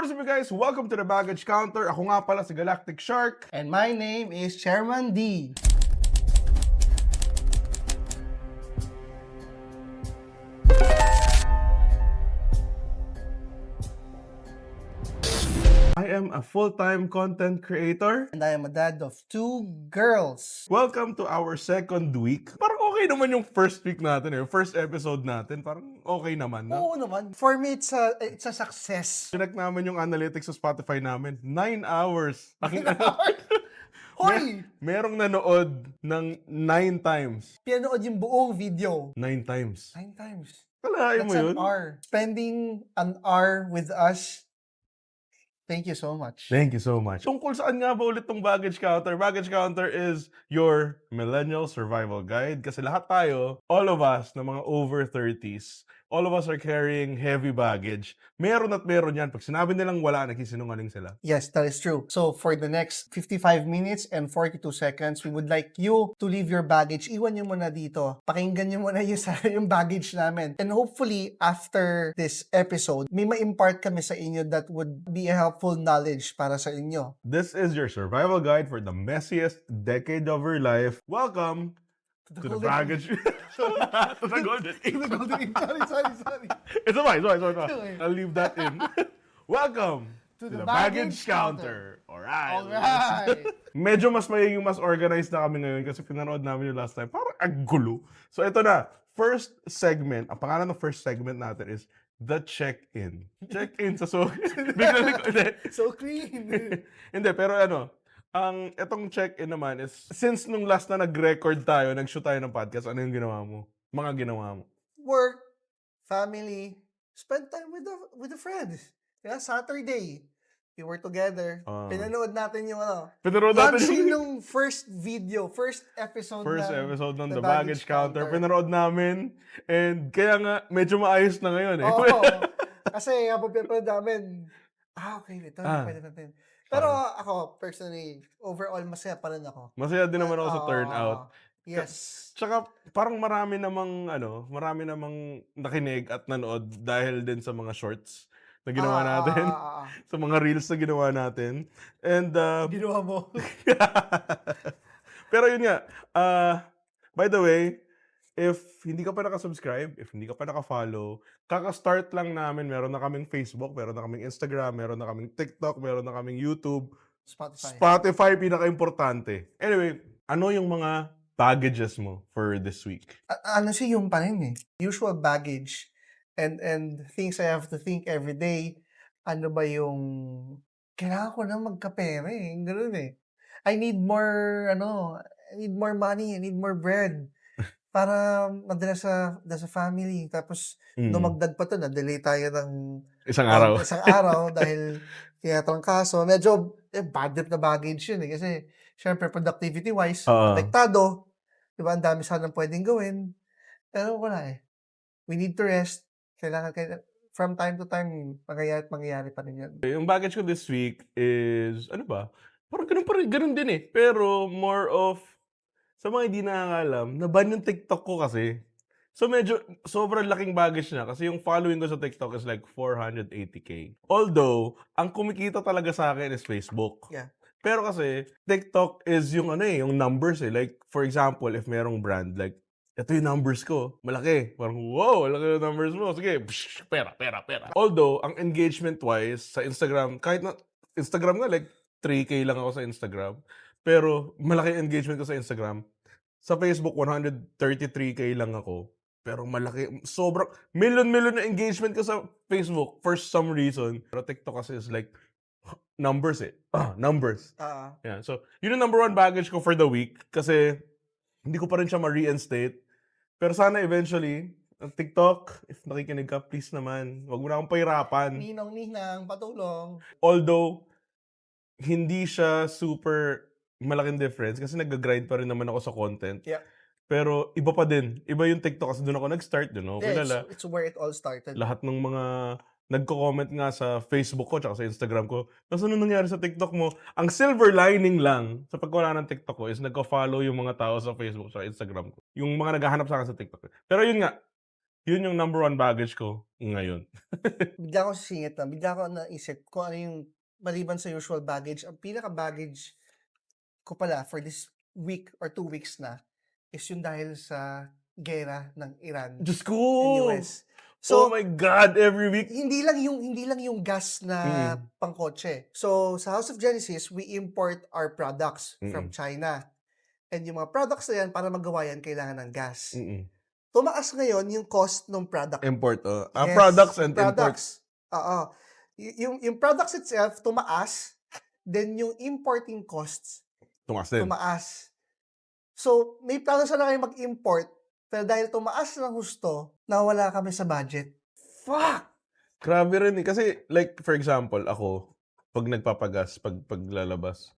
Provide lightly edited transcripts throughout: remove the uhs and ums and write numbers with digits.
What is up, you guys? Welcome to the Baggage Counter. Ako nga pala si Galactic Shark. And my name is Chairman D. I am a full-time content creator. And I am a dad of 2 girls. Welcome to our second week. Parang okay naman yung first week natin eh. First episode natin. Parang okay naman. Oo naman. For me, it's a success. Check namin yung analytics sa Spotify namin. 9 hours. Hoy! Merong nanood ng 9 times. Pinanood yung buong video. 9 times. 9 times. Kalahin mo That's yun? an hour. Spending an hour with us. Thank you so much. Thank you so much. Tungkol saan nga ba ulit tong Baggage Counter? Baggage Counter is your millennial survival guide. Kasi lahat tayo, all of us na mga over 30s, all of us are carrying heavy baggage. Meron at meron yan. Pag sinabi nilang wala, nagsisinungaling sila. Yes, that is true. So for the next 55 minutes and 42 seconds, we would like you to leave your baggage. Iwan nyo muna dito. Pakinggan nyo muna yung baggage namin. And hopefully, after this episode, may ma-impart kami sa inyo that would be a helpful knowledge para sa inyo. This is your survival guide for the messiest decade of your life. Welcome to the Baggage... to the Golden Age. To the Golden Age. Sorry. It's okay. Okay. I'll leave that in. Welcome to the Baggage Counter. Alright. Medyo mas magiging mas organized na kami ngayon kasi pinanood namin yung last time. Parang ang gulo. So ito na. First segment. Ang pangalan ng first segment natin is The Check-In. Check-in sa So clean. Hindi, pero itong check-in naman is, since nung last na nag-record tayo, nag-shoot tayo ng podcast, ano yung ginawa mo? Mga ginawa mo? Work, family, spend time with the friends. Yeah, Saturday, we were together. Pinanood natin yung Pinanood natin launching yung nung first episode ng The Baggage Counter. Pinanood namin. And kaya nga, medyo maayos na ngayon eh. Oo. Kasi habang pinanood namin, okay, ito, pwede natin. Pero ako, personally, overall, masaya pa rin ako. Masaya din naman ako sa turnout. Yes. Tsaka parang marami namang nakinig at nanood dahil din sa mga shorts na ginawa natin. Sa mga reels na ginawa natin. And Ginawa mo. pero yun nga, by the way, if hindi ka pa nakasubscribe, if hindi ka pa nakafollow, kaka-start lang namin. Meron na kaming Facebook, meron na kaming Instagram, meron na kaming TikTok, meron na kaming YouTube. Spotify, pinaka-importante. Anyway, ano yung mga baggages mo for this week? Yung pa rin eh. Usual baggage and things I have to think every day. Ano ba yung kailangan ko na magkapera eh. Ganun eh. I need more money, I need more bread. Para madala sa family. Tapos, dumagdag pa to, na-delay tayo ng isang araw. Isang araw dahil tinatrangkaso. Medyo bad trip na baggage yun eh. Kasi, syempre, productivity-wise, apektado. Diba, ang dami sanang pwedeng gawin. Pero wala eh. We need to rest. Kailangan from time to time, mangyayari pa rin yan. Yung baggage ko this week is, parang ganun din eh. Pero more of, sa mga hindi nakakalam, naban yung TikTok ko kasi. So medyo, sobrang laking baggage na kasi yung following ko sa TikTok is like 480k. Although, ang kumikita talaga sa akin is Facebook. Yeah. Pero kasi, TikTok is yung yung numbers eh. Like, for example, if merong brand, like, ito yung numbers ko, malaki. Parang, wow, malaki yung numbers mo. Sige, pera. Although, ang engagement-wise, sa Instagram, kahit na, Instagram nga, like, 3k lang ako sa Instagram. Pero, malaki engagement ko sa Instagram. Sa Facebook, 133k lang ako. Pero malaki, sobrang, million na engagement ko sa Facebook for some reason. Pero TikTok kasi is like, numbers eh. Numbers. Yeah. So, yun yung number 1 baggage ko for the week. Kasi, hindi ko pa rin siya ma-reinstate. Pero sana eventually, ang TikTok, if nakikinig ka, please naman, wag mo na akong pahirapan. Ninang, patulong. Although, hindi siya super malaking difference kasi nag-grind pa rin naman ako sa content. Yeah. Pero iba pa din. Iba yung TikTok kasi doon ako nag-start, kilala. It's where it all started. Lahat ng mga nagko-comment nga sa Facebook ko tsaka sa Instagram ko, tapos ano nangyari sa TikTok mo? Ang silver lining lang sa pagwala ng TikTok ko is nagko-follow yung mga tao sa Facebook tsaka Instagram ko. Yung mga naghahanap sa akin sa TikTok. Pero yun nga, Yun yung number one baggage ko ngayon. Bigla akong sisingit na, bigla ako naisip kung ano yung maliban sa usual baggage, ang pinaka-baggage ko pala for this week or 2 weeks na is yung dahil sa giyera ng Iran Diyos ko! and US. Oh So, my God, every week. hindi lang yung gas na Mm. pangkotse. So, sa House of Genesis, we import our products from Mm. China. And yung mga products na yan, para magawa yan, kailangan ng gas. Mm. Tumaas ngayon yung cost ng product. Import, Yes, products and products. Oo. Yung products itself, tumaas. Then yung importing costs, tumaas din. tumaas. So, may plano sana kayo mag-import, pero dahil tumaas ng husto, nawala kami sa budget. Fuck! Grabe rin eh. Kasi, like, for example, ako, pag nagpapagas, paglalabas,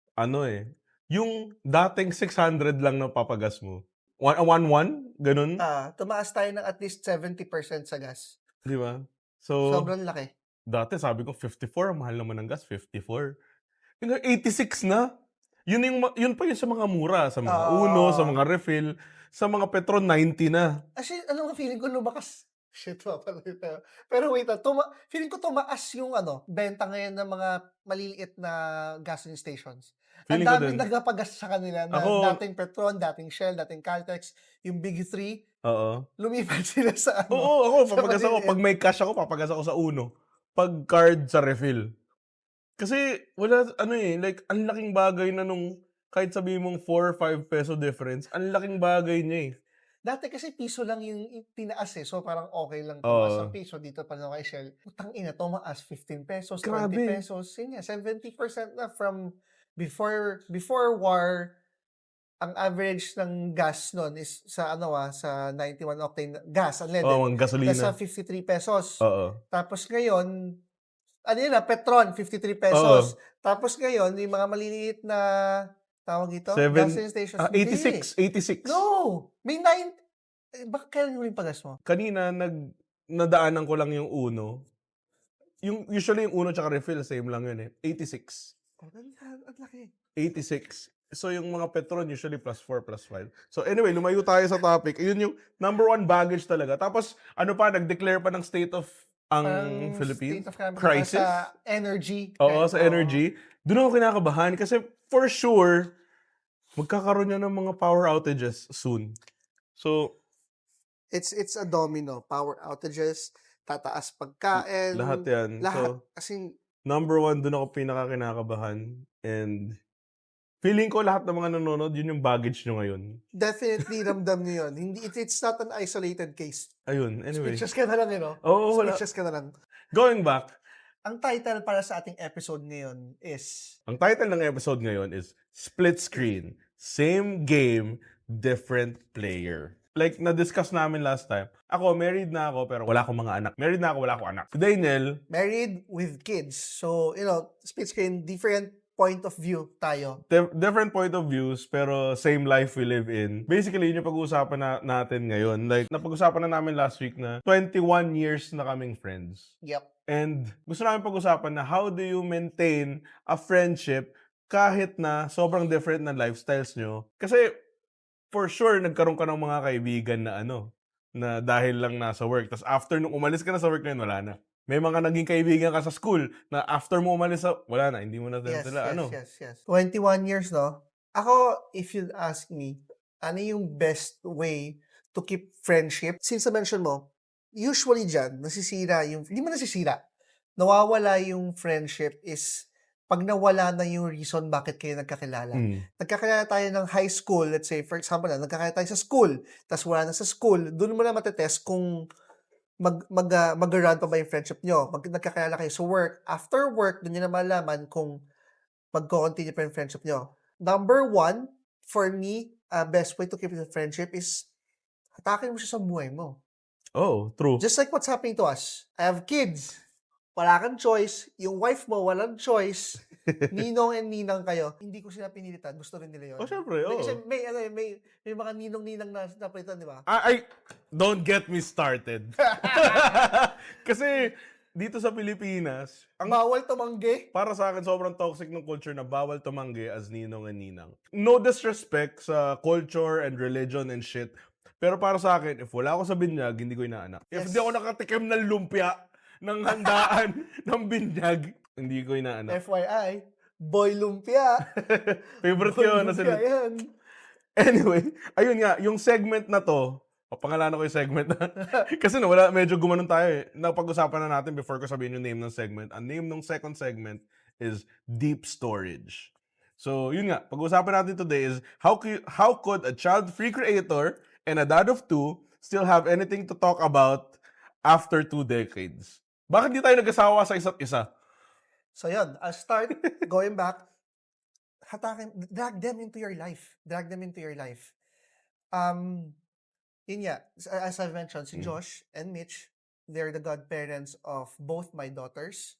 yung dating 600 lang na papagas mo, 1-1, ganun, Tumaas tayo ng at least 70% sa gas. di ba? So, Sobrang laki. dati sabi ko 54, ang mahal naman ng gas, 54. Yung 86 na. Yun pa yun sa mga mura, sa mga Uno, sa mga refill, sa mga Petron 90 na. Actually, ano nga feeling ko lumakas? Shit, pala ito. Pero wait, feeling ko tumaas yung benta ngayon ng mga maliliit na gasoline stations. Ang Feeling ko daming din. nagapagas sa kanila na Ako- dating Petron, dating Shell, dating Caltex, yung Big Three, Oo. lumipat sila sa Oo, ako, sa papagas ako. maliliit. Pag may cash ako, papagas ako sa Uno. Pag card sa refill. Kasi, wala, like, ang laking bagay na nung, kahit sabihin mong 4 or 5 peso difference, ang laking bagay niya eh. Dati kasi piso lang yung tinaas eh. So parang okay lang tumaas Oo. ang piso dito pa kay Shell. Putang ina, tumaas 15 pesos, 20 Grabe. pesos. Yun nga, 70% na from before war. Ang average ng gas noon is sa sa 91 octane gas, unleaded. Oo, ang gasolina. Nasa 53 pesos. Oo. Tapos ngayon, Petron, 53 pesos. Tapos ngayon, yung mga maliliit na, tawag ito, gasoline stations. 86. 86. No! May 9. Bakit kailan mo yung pagas mo? Kanina, nadaanan ko lang yung Uno. Usually yung Uno tsaka refill, same lang yun eh. 86. Oh, ang laki. 86. So yung mga Petron usually +4, +5. So anyway, lumayo tayo sa topic. Yun yung number one baggage talaga. Tapos nag-declare pa ng state of ang Philippines. State of calamity Crisis. sa energy. Oo, sa energy. Doon ako kinakabahan kasi for sure, magkakaroon yan ng mga power outages soon. So, It's a domino. Power outages, tataas pagkain. lahat yan. Lahat. So, As in, number one, doon ako pinaka-kinakabahan. And feeling ko lahat ng mga nanonood, yun yung baggage nyo ngayon. definitely ramdam niyo yun. Hindi, it's not an isolated case. Ayun, anyway. Speechless ka na lang, Oo, wala. Speechless ka na lang. Going back, Ang title para sa ating episode ngayon is ang title ng episode ngayon is Split Screen. Same game, different player. Like, na-discuss namin last time. Ako, married na ako, pero wala akong mga anak. Married na ako, wala akong anak. Si Daniel, married with kids. So, split screen, different point of view tayo. different point of views, pero same life we live in. Basically, yun yung pag-uusapan natin ngayon. Like, napag-usapan na namin last week na 21 years na kaming friends. Yep. And gusto namin pag-usapan na how do you maintain a friendship kahit na sobrang different na lifestyles nyo. Kasi, for sure, nagkaroon ka ng mga kaibigan na na dahil lang nasa work. Tapos after nung umalis ka na sa work ngayon, wala na. May mga naging kaibigan ka sa school na after mo umalis wala na, hindi mo na sila, Yes. 21 years, no? Ako, if you'd ask me, ano yung best way to keep friendship? Since na-mention mo, usually dyan, hindi mo nasisira, nawawala yung friendship is pag nawala na yung reason bakit kayo nagkakilala. Nagkakilala tayo ng high school, let's say, for example, nagkakilala tayo sa school, tapos wala na sa school, doon mo na matetest kung mag-run pa ba yung friendship nyo. Nagkakilala kayo sa work. After work, doon nyo na malaman kung mag-continue pa yung friendship nyo. Number one, for me, best way to keep the friendship is hatakin mo siya sa buhay mo. Oh, true. Just like what's happening to us. I have kids. Wala kang choice. Yung wife mo, walang choice. Ninong and ninang kayo. Hindi ko sila pinilitan. Gusto rin nila yun. Oh, syempre, oo. Kasi may mga ninong-ninang na napalitan, di ba? Don't get me started. Kasi, dito sa Pilipinas, Bawal tumanggi. para sa akin, sobrang toxic ng culture na bawal tumanggi as ninong and ninang. No disrespect sa culture and religion and shit. Pero para sa akin, if wala ako sa binyag, hindi ko inaanak. If Yes. di ako nakatikim ng lumpia, ng handaan, ng binyag, hindi ko inaanak. FYI, boy lumpia. Favorite Boy yun. lumpia yan. Anyway, ayun nga, yung segment na to, pangalanan ko yung segment na. Kasi medyo gumanon tayo eh. Napag-usapan na natin before ko sabihin yung name ng segment. Ang name ng second segment is Deep Storage. So, yun nga, pag-usapan natin today is how could a child-free creator and a dad of two still have anything to talk about after 2 decades? Bakit di tayo nag-asawa sa isa't isa? So yun, I'll start going back. Drag them into your life. Drag them into your life. Yun nga, as I've mentioned, si Josh and Mitch, they're the godparents of both my daughters.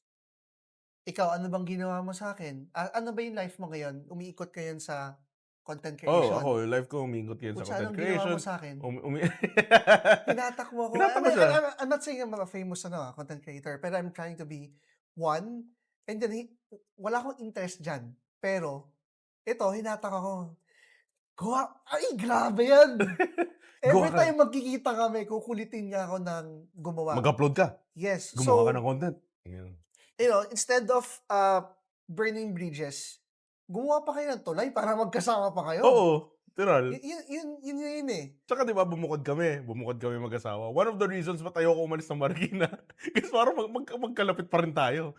Ikaw, ano bang ginawa mo sa akin? Ano ba yung life mo ngayon? Umiikot ka yun sa content creation. Ako, life ko umiikot yun sa content Anong creation. ginawa mo sa akin? Hinatak mo ako. Hinatak mo siya. I'm not saying I'm a famous content creator, pero I'm trying to be one. And then, wala akong interest dyan. Pero, ito, hinatak ako. Ay, grabe yan! Every time magkikita kami, kukulitin niya ako ng gumawa. Mag-upload ka. Yes. Gumawa ka ng content. Yeah. Instead of burning bridges, gumawa pa kayo ng tulay para magkasama pa kayo. Oo, literal. Yun eh. Tsaka diba, bumukod kami mag-asawa. One of the reasons ba't ayoko umalis ng Marikina is parang magkalapit pa rin tayo.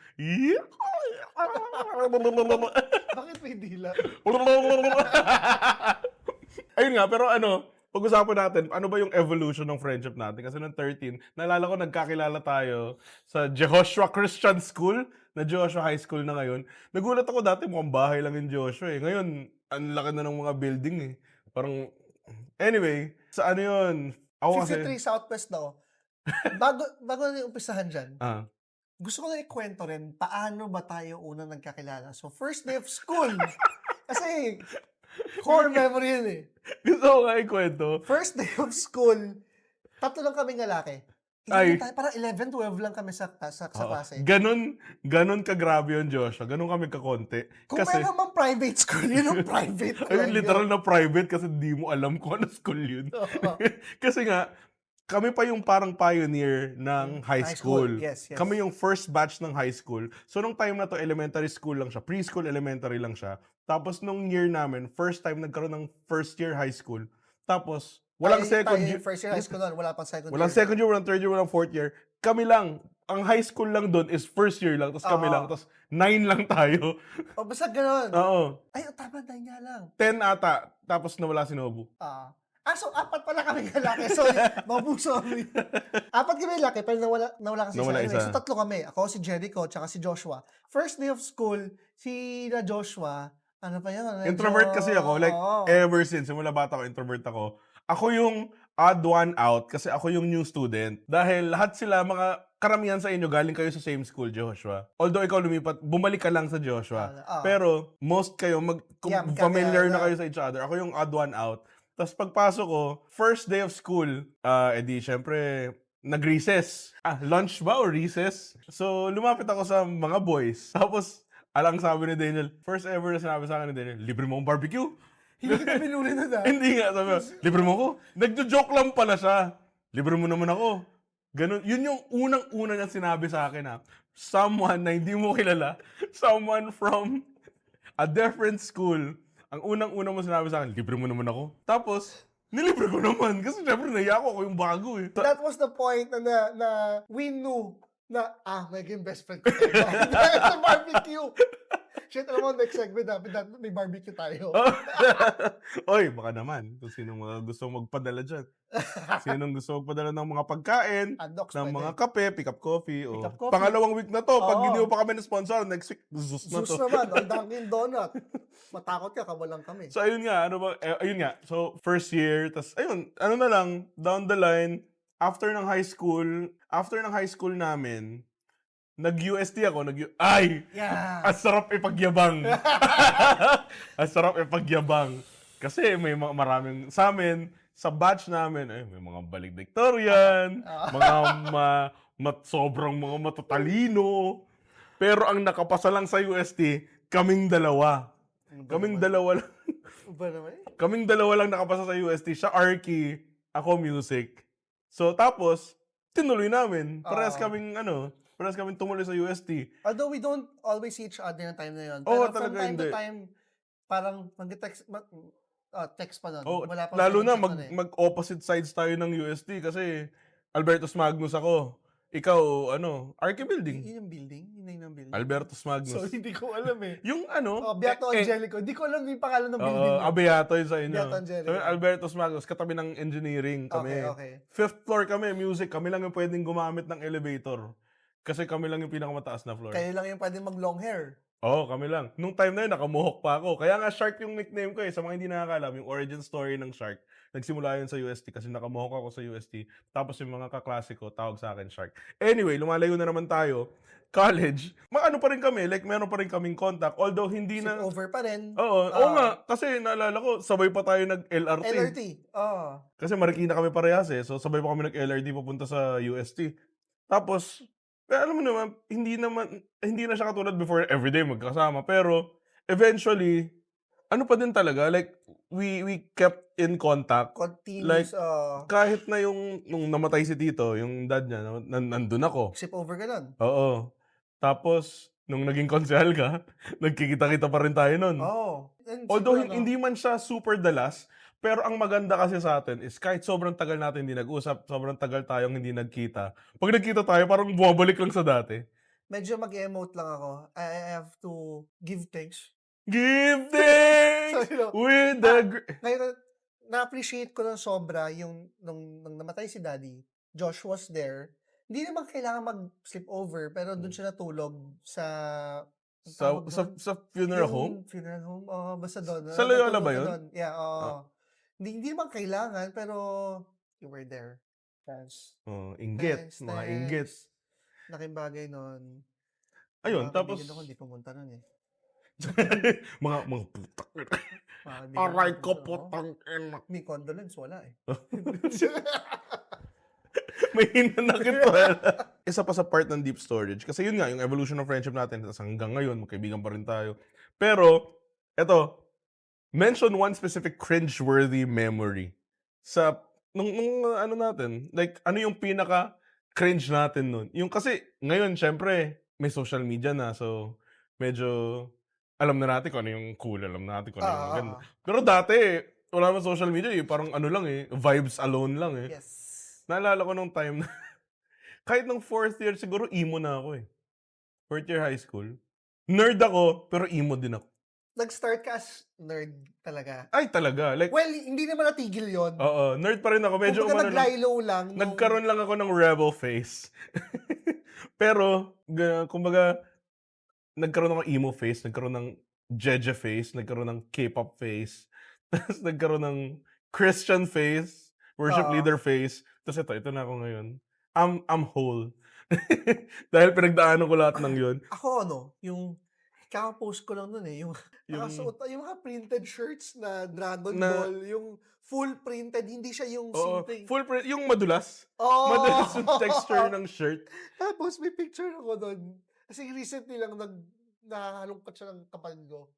Bakit may dila? Ayun nga, pero pag-usapan natin, ano ba yung evolution ng friendship natin? Kasi noong 13, naalala ko nagkakilala tayo sa Jehoshua Christian School, na Joshua High School na ngayon. Nagulat ako dati, mukhang bahay lang yung Joshua eh. Ngayon, ang laki na ng mga building eh. Parang, anyway, sa ano yun? Ako 53 Southwest na bago na yung umpisahan dyan, gusto ko na ikwento rin, paano ba tayo unang nagkakilala? So, first day of school. Kasi, core memory yun eh. Gusto ko nga ikwento. First day of school, 3 lang kaming lalaki. Parang 11, 12 lang kami sa klase. Ganon kagrabe yun, Joshua. Ganon kami kakonti. Kung meron mang private school, yun ang private. Ayun, literal na private kasi di mo alam kung ano school yun. Kasi nga, kami pa yung parang pioneer ng high school. Yes. Kami yung first batch ng high school. So, nung time na to, elementary school lang siya. Preschool, elementary lang siya. Tapos, nung year namin, first time nagkaroon ng first year high school. Tapos, walang second year. First year high school nun, wala pang second year. Walang second year, walang third year, walang fourth year. Kami lang. Ang high school lang doon is first year lang. Tapos kami lang. Tapos 9 lang tayo. O, basta ganun. Oo. Ay, tama, 9 nga lang. 10 ata. Tapos nawala si Nobu. So 4 pala kami lalaki. Sorry, mabuso kami. 4 kami lalaki, pero nawala kasi Nawala isa. isa. So 3 kami. Ako, si Jericho, tsaka si Joshua. First day of school, si na Joshua, ano pa yun? Introvert kasi ako. Like, ever since, simula bata ko, introvert ako. Ako yung odd one out kasi ako yung new student. Dahil lahat sila, mga karamihan sa inyo, galing kayo sa same school, Joshua. Although ikaw lumipat, bumalik ka lang sa Joshua. Pero most kayo, familiar na kayo sa each other. Ako yung odd one out. Tapos pagpasok ko, first day of school, edi syempre, nag-recess. Lunch ba o recess? So, lumapit ako sa mga boys. Tapos, alang sabi ni Daniel, first ever na sinabi sa akin ni Daniel, libre mo ang barbecue? Hindi kita binuli na Hindi nga, sabi ko, libre mo ako? Nagjo-joke lang pala siya. Libre mo naman ako. Ganun. Yun yung unang-una niya sinabi sa akin someone na hindi mo kilala, someone from a different school, ang unang-una mo sinabi sa akin, libre mo naman ako. Tapos, nilibre ko naman. Kasi syempre, naiya ako yung bago eh. That was the point na we knew na, magiging best friend ko. Sa barbecue. Shit, alam mo, next segment, dapat may barbecue tayo. Oy, baka naman. Kung sinong mga gusto magpadala dyan. Sinong gusto magpadala ng mga pagkain, ng mga kape, pick up coffee. Pangalawang week na to. Pag hindi mo pa kami na-sponsor, next week, Zeus na to. Zeus naman, ang Dunkin' Donut. Matakot ka, kawalang kami. So, ayun nga. Ayun nga. So, first year, tas ayun, ano na lang, down the line, after ng high school namin, nag-UST ako, Yeah. Ang sarap ipagyabang. Ang sarap ipagyabang. Kasi may maraming, sa amin, sa batch namin, may mga valedictorian, mga sobrang mga matatalino. Pero ang nakapasa lang sa UST, kaming dalawa. Kaming dalawa lang nakapasa sa UST. Siya Arky, ako music. So, tapos, tinuloy namin. Oo. Parehas kaming tumuloy sa UST. Although we don't always see each other ng time na yun. Oo, Pero from talaga time to hindi. time, parang mag-text, text pa nun. Oo, Wala pang lalo na screenshot nun eh. mag-opposite sides tayo ng UST kasi Albertus Magnus ako. Ikaw, Archie Building. Yun yung building? Yun na yung building? Albertus So, Magnus. hindi ko alam eh. Yung Beato Angelico. Hindi ko alam yung pangalan ng building Oo, nyo. Abeato yun sa inyo. Beato Angelico. Kami, Albertus Magnus, katabi ng engineering kami. Okay. Fifth floor kami, music. Kami lang yung pwedeng gumamit ng elevator. Kasi kami lang yung pinakamataas na floor. Kayo lang yung pwede mag-long hair. Oo, kami lang. Nung time na yun, nakamuhok pa ako. Kaya nga Shark yung nickname ko eh. Sa mga hindi nakakalam, yung origin story ng Shark, nagsimula yun sa UST kasi nakamuhok ako sa UST. Tapos yung mga kaklase ko, tawag sa akin Shark. Anyway, lumalayo na naman tayo. College, ano pa rin kami, like meron pa rin kaming contact. Although hindi Sleep na... over pa rin. Oo nga. Kasi naalala ko, sabay pa tayo nag-LRT. LRT. Oo. Kasi Marikina kami parehas eh. So sabay pa kami nag-LRT papunta sa UST. Tapos, alam mo naman, hindi na siya katulad before everyday magkasama. Pero, eventually, ano pa din talaga, like, we kept in contact. Like, Continuous, kahit na nung namatay si Tito, yung dad niya, nandun ako. sleep over ka nun. Oo. Tapos, nung naging konsehal ka, nagkikita-kita pa rin tayo nun. And Although siguro, hindi man siya super dalas, pero ang maganda kasi sa atin is kahit sobrang tagal natin hindi nag-usap, sobrang tagal tayong hindi nagkita. Pag nagkita tayo, parang bumabalik lang sa dati. medyo mag-emote lang ako. I have to give thanks. Give thanks So, with the... Ngayon, na-appreciate ko ng sobra yung nung namatay si Daddy, Josh was there. Hindi naman kailangan mag-sleep over, pero doon siya natulog sa ang tawag doon? Sa funeral Yung home? funeral home? Oo, basta doon. Sa Loyola Natulog ba ka yun? doon. Yeah, oo. Ah. Hindi naman kailangan, pero you were there. Thanks. Inggit. Thanks, Mga inggit. thanks. Laking bagay nun. Ayun, Mga tapos... kaibigan ako, hindi pumunta nun eh. mga putak. Mga kaibigan Aray hindi ko pumunta, oo. putang ina. May condolence, wala eh. May hinanakit pa. Isa pa sa part ng deep storage. Kasi yun nga, yung evolution of friendship natin, tas hanggang ngayon, magkaibigan pa rin tayo. Pero, eto, mention one specific cringe-worthy memory. Nung ano natin, like, ano yung pinaka-cringe natin nun? Yung kasi, ngayon, syempre, may social media na, so, medyo, alam na natin kung ano yung cool, alam na natin kung ano yung maganda. Pero dati, wala naman social media eh, parang ano lang eh, vibes alone lang eh. Yes. Naalala ko nung time na, kahit nung 4th year, siguro emo na ako eh. 4th year high school. Nerd ako, pero emo din ako. Nag-start ka as nerd talaga. Ay, talaga. Like, Well, hindi naman natigil yun. oo, nerd pa rin ako. Medyo Kumbaga umano lang. nag-lie-low lang. Nagkaroon lang ako ng rebel face. Pero, kumbaga, nagkaroon ako ng emo face, nagkaroon ng Jeje face, nagkaroon ng K-pop face, tapos nagkaroon ng Christian face, worship leader face. Tapos ito na ako ngayon. I'm whole. Dahil pinagdaanan ko lahat ng yun. Ako yung kaka-post ko lang nun eh, yung mga printed shirts na Dragon Ball, yung full printed, hindi siya yung simple. Full print, yung madulas. Oo. Madulas yung texture ng shirt. Tapos may picture ako doon. Kasi recently lang nakahalungkat siya ng kapatid ko.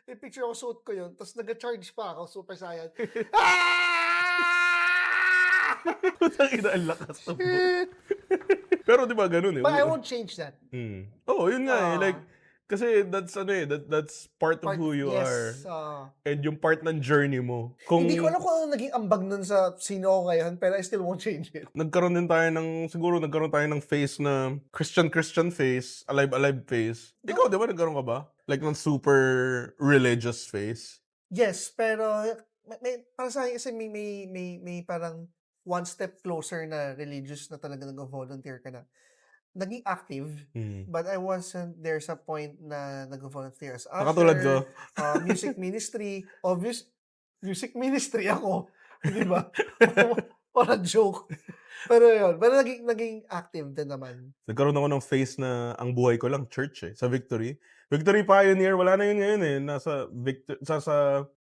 May picture ako, suot ko yun. Tapos nag-charge pa ako, Super Saiyan. Putang ina, ang lakas ng buhok. Pero di ba ganun eh. But I won't change that. Oo, yun nga eh. Like, kasi that's part of who you are. Yes. And yung part ng journey mo. Hindi ko alam kung ano naging ambag nun sa sino ako ngayon, pero I still won't change it. Nagkaroon tayo ng face na Christian face, alive face. Ikaw, di ba nagkaroon ka ba? Like ng super religious face? Yes, pero para sa akin kasi may parang one step closer na religious na talaga nag-volunteer ka na. Naging active, but I wasn't there sa point na nag-volunteer as usher. Katulad ko. Music ministry. Obvious, music ministry ako. Di ba? Or a joke. Pero yun, pero naging active din naman. Nagkaroon ako ng face na ang buhay ko lang, church eh, sa Victory. Victory Pioneer, wala na yun ngayon eh. Nasa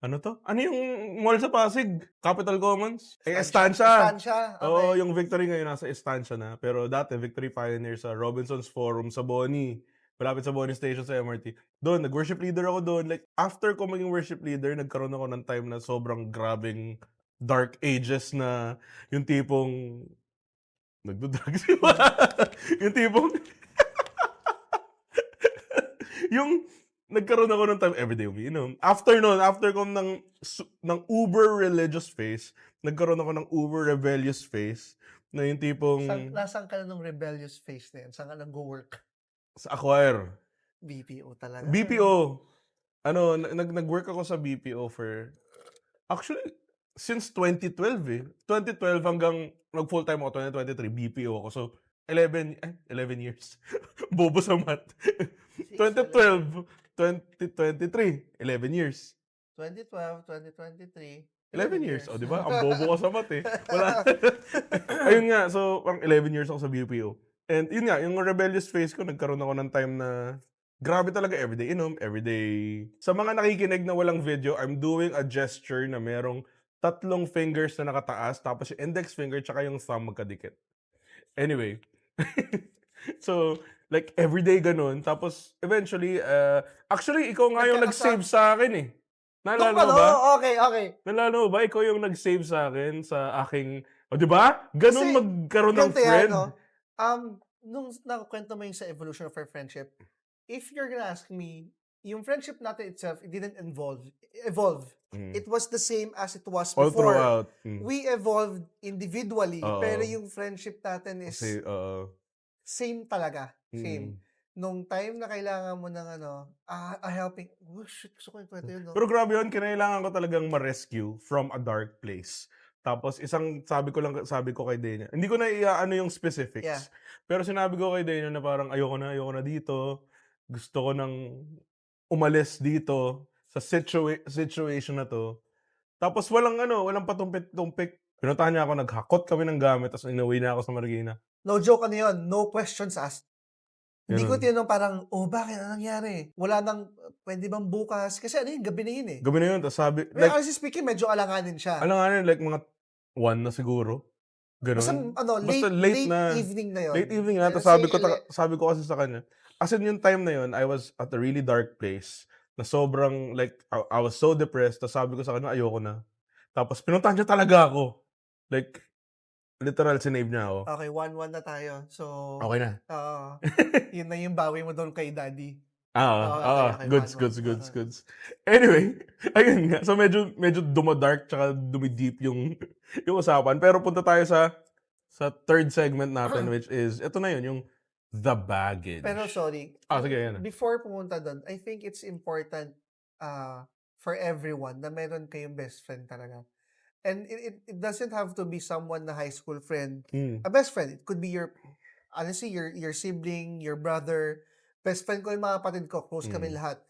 ano to? Ano yung mall sa Pasig? Capital Commons? Estancia. Okay. Oo, yung Victory ngayon nasa Estancia na. Pero dati, Victory Pioneer sa Robinson's Forum sa Boni. Malapit sa Boni Station sa MRT. Doon, nag-worship leader ako doon. Like, after ko maging worship leader, nagkaroon ako ng time na sobrang grabing dark ages na yung tipong nagdo-drugs yung tipong yung nagkaroon ako ng time everyday umiinom. After nun, after ko ng uber religious phase, nagkaroon ako ng uber rebellious phase na yung tipong Nasaan ka na nung rebellious phase na yan? Saan ka nag-work? sa Acquire. BPO talaga. BPO. Ano, nag-work ako sa BPO for actually since 2012 eh. 2012 hanggang nag-full-time ako 2023 BPO ako. So 11 years. Bobo sa math. 2012, 2023, 11 years. 2012, 2023, 11 years. O, di ba? Ang years. bobo ko sa math eh. Wala. Ayun nga, so parang 11 years ako sa BPO. And yun nga, yung rebellious phase ko, nagkaroon ako ng time na grabe talaga everyday inom, everyday. Sa mga nakikinig na walang video, I'm doing a gesture na merong 3 fingers na nakataas, tapos yung index finger tsaka yung thumb magkadikit. Anyway. So, like everyday ganun. Tapos eventually, actually ikaw nga yung nag-save sa akin eh. Naalala mo ba? Okay, okay. Naalala mo ba? Ikaw yung nag-save sa akin sa aking, o di ba? Ganun Kasi, magkaroon ng ganito yan, friend. no? Nung nakukwento mo yung sa evolution of our friendship, if you're gonna ask me, yung friendship natin itself, it didn't evolve. It was the same as it was All before. throughout. We evolved individually, Oo. pero yung friendship natin is Kasi, same talaga. Same. mm. Nung time na kailangan mo ng helping, oh shit, gusto ko yung kwento yun, no? Pero grabe yun, kinailangan ko talagang ma-rescue from a dark place. Tapos isang sabi ko kay Daniel, hindi ko na iaano yung specifics. Yeah. Pero sinabi ko kay Daniel na parang ayoko na dito. Gusto ko nang umalis dito sa situation na to. Tapos walang patumpik-tumpik. Pinuntahan niya ako, naghakot kami ng gamit, tapos inuwi na ako sa Marikina. No joke ano yun, no questions asked. Hindi ko Ganun. tinanong parang, bakit? Anong nangyari? Wala nang, pwede bang bukas? Kasi gabi na yun eh. Gabi na yun, tapos sabi, Well, honestly speaking, medyo alanganin siya. like mga 1 na siguro. Basta, Ganun. late evening na yun. Late evening na. Tapos sabi ko kasi sa kanya, as in yung time na yun, I was at a really dark place na sobrang, like, I was so depressed. Tapos sabi ko sa kanya, ayoko na. Tapos pinuntahan niya talaga ako. Like, literal, sinave niya ako. Okay, 1-1 na tayo. So, Okay na. yun na yung bawi mo doon kay daddy. Okay, Goods. Anyway, ayun nga. So medyo dumadark tsaka dumideep yung usapan. Pero punta tayo sa third segment natin, which is, ito na yun, yung the baggage. Pero sorry. Sige, yan. Before pumunta doon, I think it's important for everyone na meron kayong best friend talaga. And it doesn't have to be someone na high school friend. A best friend. It could be your sibling, your brother. Best friend ko yung mga kapatid ko. Close kami lahat.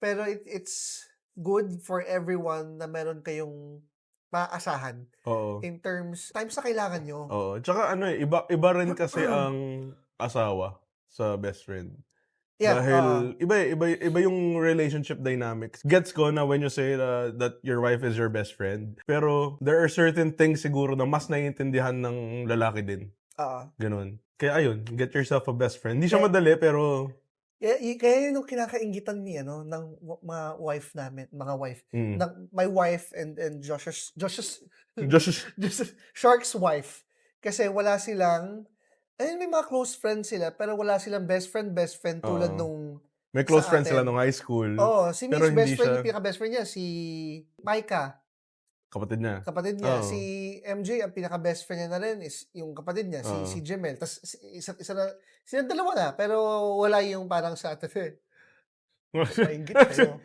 Pero it's good for everyone na meron kayong maaasahan. Oo. In terms, times na kailangan nyo. Oo. Tsaka iba rin kasi ang asawa sa best friend. Yeah, Dahil iba yung relationship dynamics. Gets ko na when you say that your wife is your best friend. Pero there are certain things siguro na mas naiintindihan ng lalaki din. Ganun. Kaya ayun, get yourself a best friend. Hindi siya madali pero kaya yun yung kinakaingitan ni ng mga wife namin, mga wife. My wife and Josh's Shark's wife. Kasi wala silang, may mga close friends sila, pero wala silang best friend tulad nung may close friends sila nung high school. Si Mitch, best friend, yung pinaka-best friend niya, si Micah. Kapatid niya. Si MJ, ang pinaka-best friend niya na rin is yung kapatid niya, si Jemel. Tapos sila dalawa na, pero wala yung parang sa ate. Maingit kayo.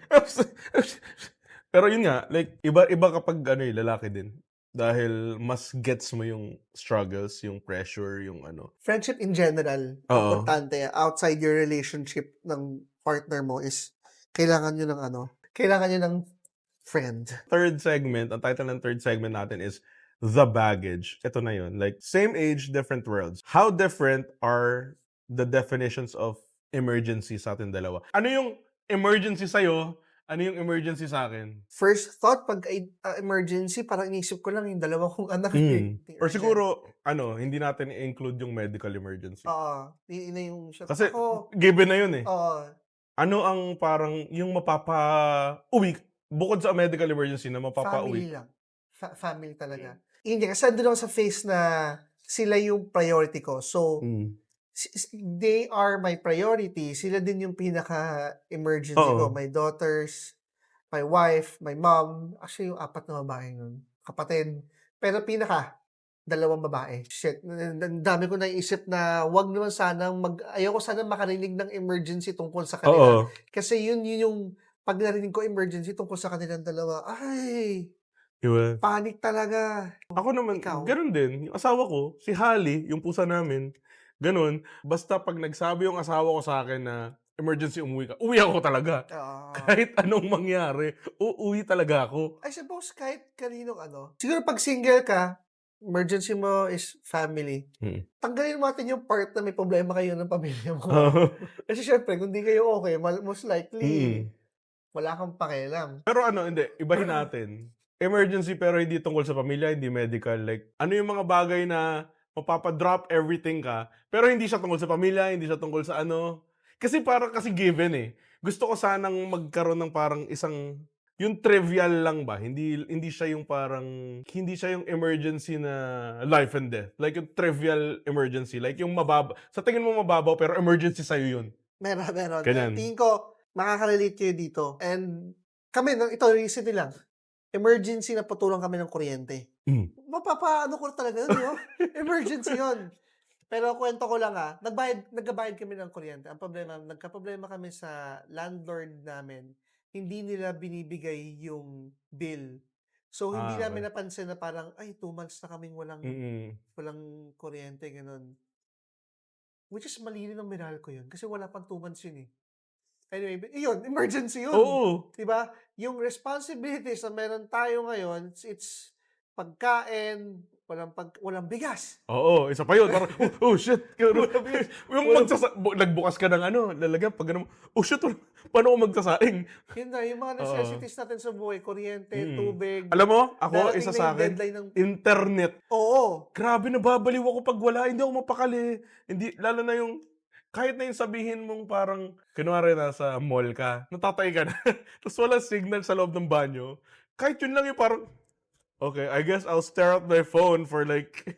Pero yun nga, like, iba kapag lalaki din. Dahil mas gets mo yung struggles, yung pressure, yung Friendship in general, importante. Outside your relationship ng partner mo is kailangan nyo ng friend. Third segment, ang title ng third segment natin is The Baggage. Ito na yun. Like, same age, different worlds. How different are the definitions of emergency sa ating dalawa? Ano yung emergency sa'yo? Ano yung emergency sa akin? First thought, pag emergency, parang inisip ko lang yung dalawa kong anak. Or siguro, hindi natin i-include yung medical emergency. Yun na yung shot. Kasi, given na yun eh. Ano ang parang, yung mapapa-uwi, bukod sa medical emergency na mapapa-uwi? Family lang. family talaga. Hindi, kasi andun ako sa phase na sila yung priority ko. So, Mm. they are my priority. Sila din yung pinaka-emergency ko. Oo. My daughters, my wife, my mom. Actually, yung 4 na babae nun. Kapatid. Pero dalawang babae. Shit, ang dami ko naisip na wag naman sanang ayoko sana makarinig ng emergency tungkol sa kanila. Oo. Kasi yun yung pag narinig ko emergency tungkol sa kanilang dalawa, ay, Di ba? panic talaga. Ako naman, Ikaw? gano'n din. Yung asawa ko, si Holly, yung pusa namin, gano'n. Basta 'pag nagsabi yung asawa ko sa akin na, "Emergency, umuwi ka," uwi ako talaga. Kahit anong mangyari, uuwi talaga ako. I suppose kahit kaninong siguro 'pag single ka, emergency mo is family. Mm. Tanggalin natin yung part na may problema kayo ng pamilya mo. Oo. Kasi siyempre kung di kayo okay, most likely Mm. wala kang pakialam. Pero ano, hindi, ibahin natin. Emergency pero hindi tungkol sa pamilya, hindi medical. Like, ano yung mga bagay na mapapa-drop everything ka, pero hindi siya tungkol sa pamilya, hindi siya tungkol sa ano. Kasi parang kasi given eh. Gusto ko sanang magkaroon ng parang isang, yung trivial lang ba? Hindi siya yung parang, hindi siya yung emergency na life and death. Like yung trivial emergency. Like yung sa tingin mo mababaw pero emergency sa'yo yun. Meron. Ganyan. Tingin ko, makaka-relate kayo dito. And kami, ito, recently lang, emergency na patulang kami ng kuryente. Mm. Mapapaano ko talaga yun, no? Emergency yun. Pero kwento ko lang nagbabayad kami ng kuryente. Ang problema, nagkaproblema kami sa landlord namin. Hindi nila binibigay yung bill. So, hindi Okay. namin napansin na parang, ay, 2 months na kaming walang Mm. kuryente, ganun. Which is mali rin ang minahal ko yun. Kasi wala pang 2 months yun eh. Anyway, yun, emergency yun. Oo. Diba? Yung responsibilities na meron tayo ngayon, it's pagkain, walang bigas. Oo, isa pa yun. Parang, oh shit. Walang bigas. Yung nagbukas ka ng lalagyan, pag ganun, oh shit, paano ko magsasaing? Yun na, yung mga Oo. necessities natin sa buhay, kuryente, Mm. tubig. Alam mo, ako, Darating isa na sa yung akin, deadline ng... internet. Oo. Grabe, nababaliw ako pag wala. Hindi ako mapakali. Hindi, lalo na yung, kahit na yung sabihin mong parang, kunwari nasa mall ka, natatay ka na, tapos walang signal sa loob ng banyo, kahit yun lang yung parang, okay, I guess I'll stare at my phone for like,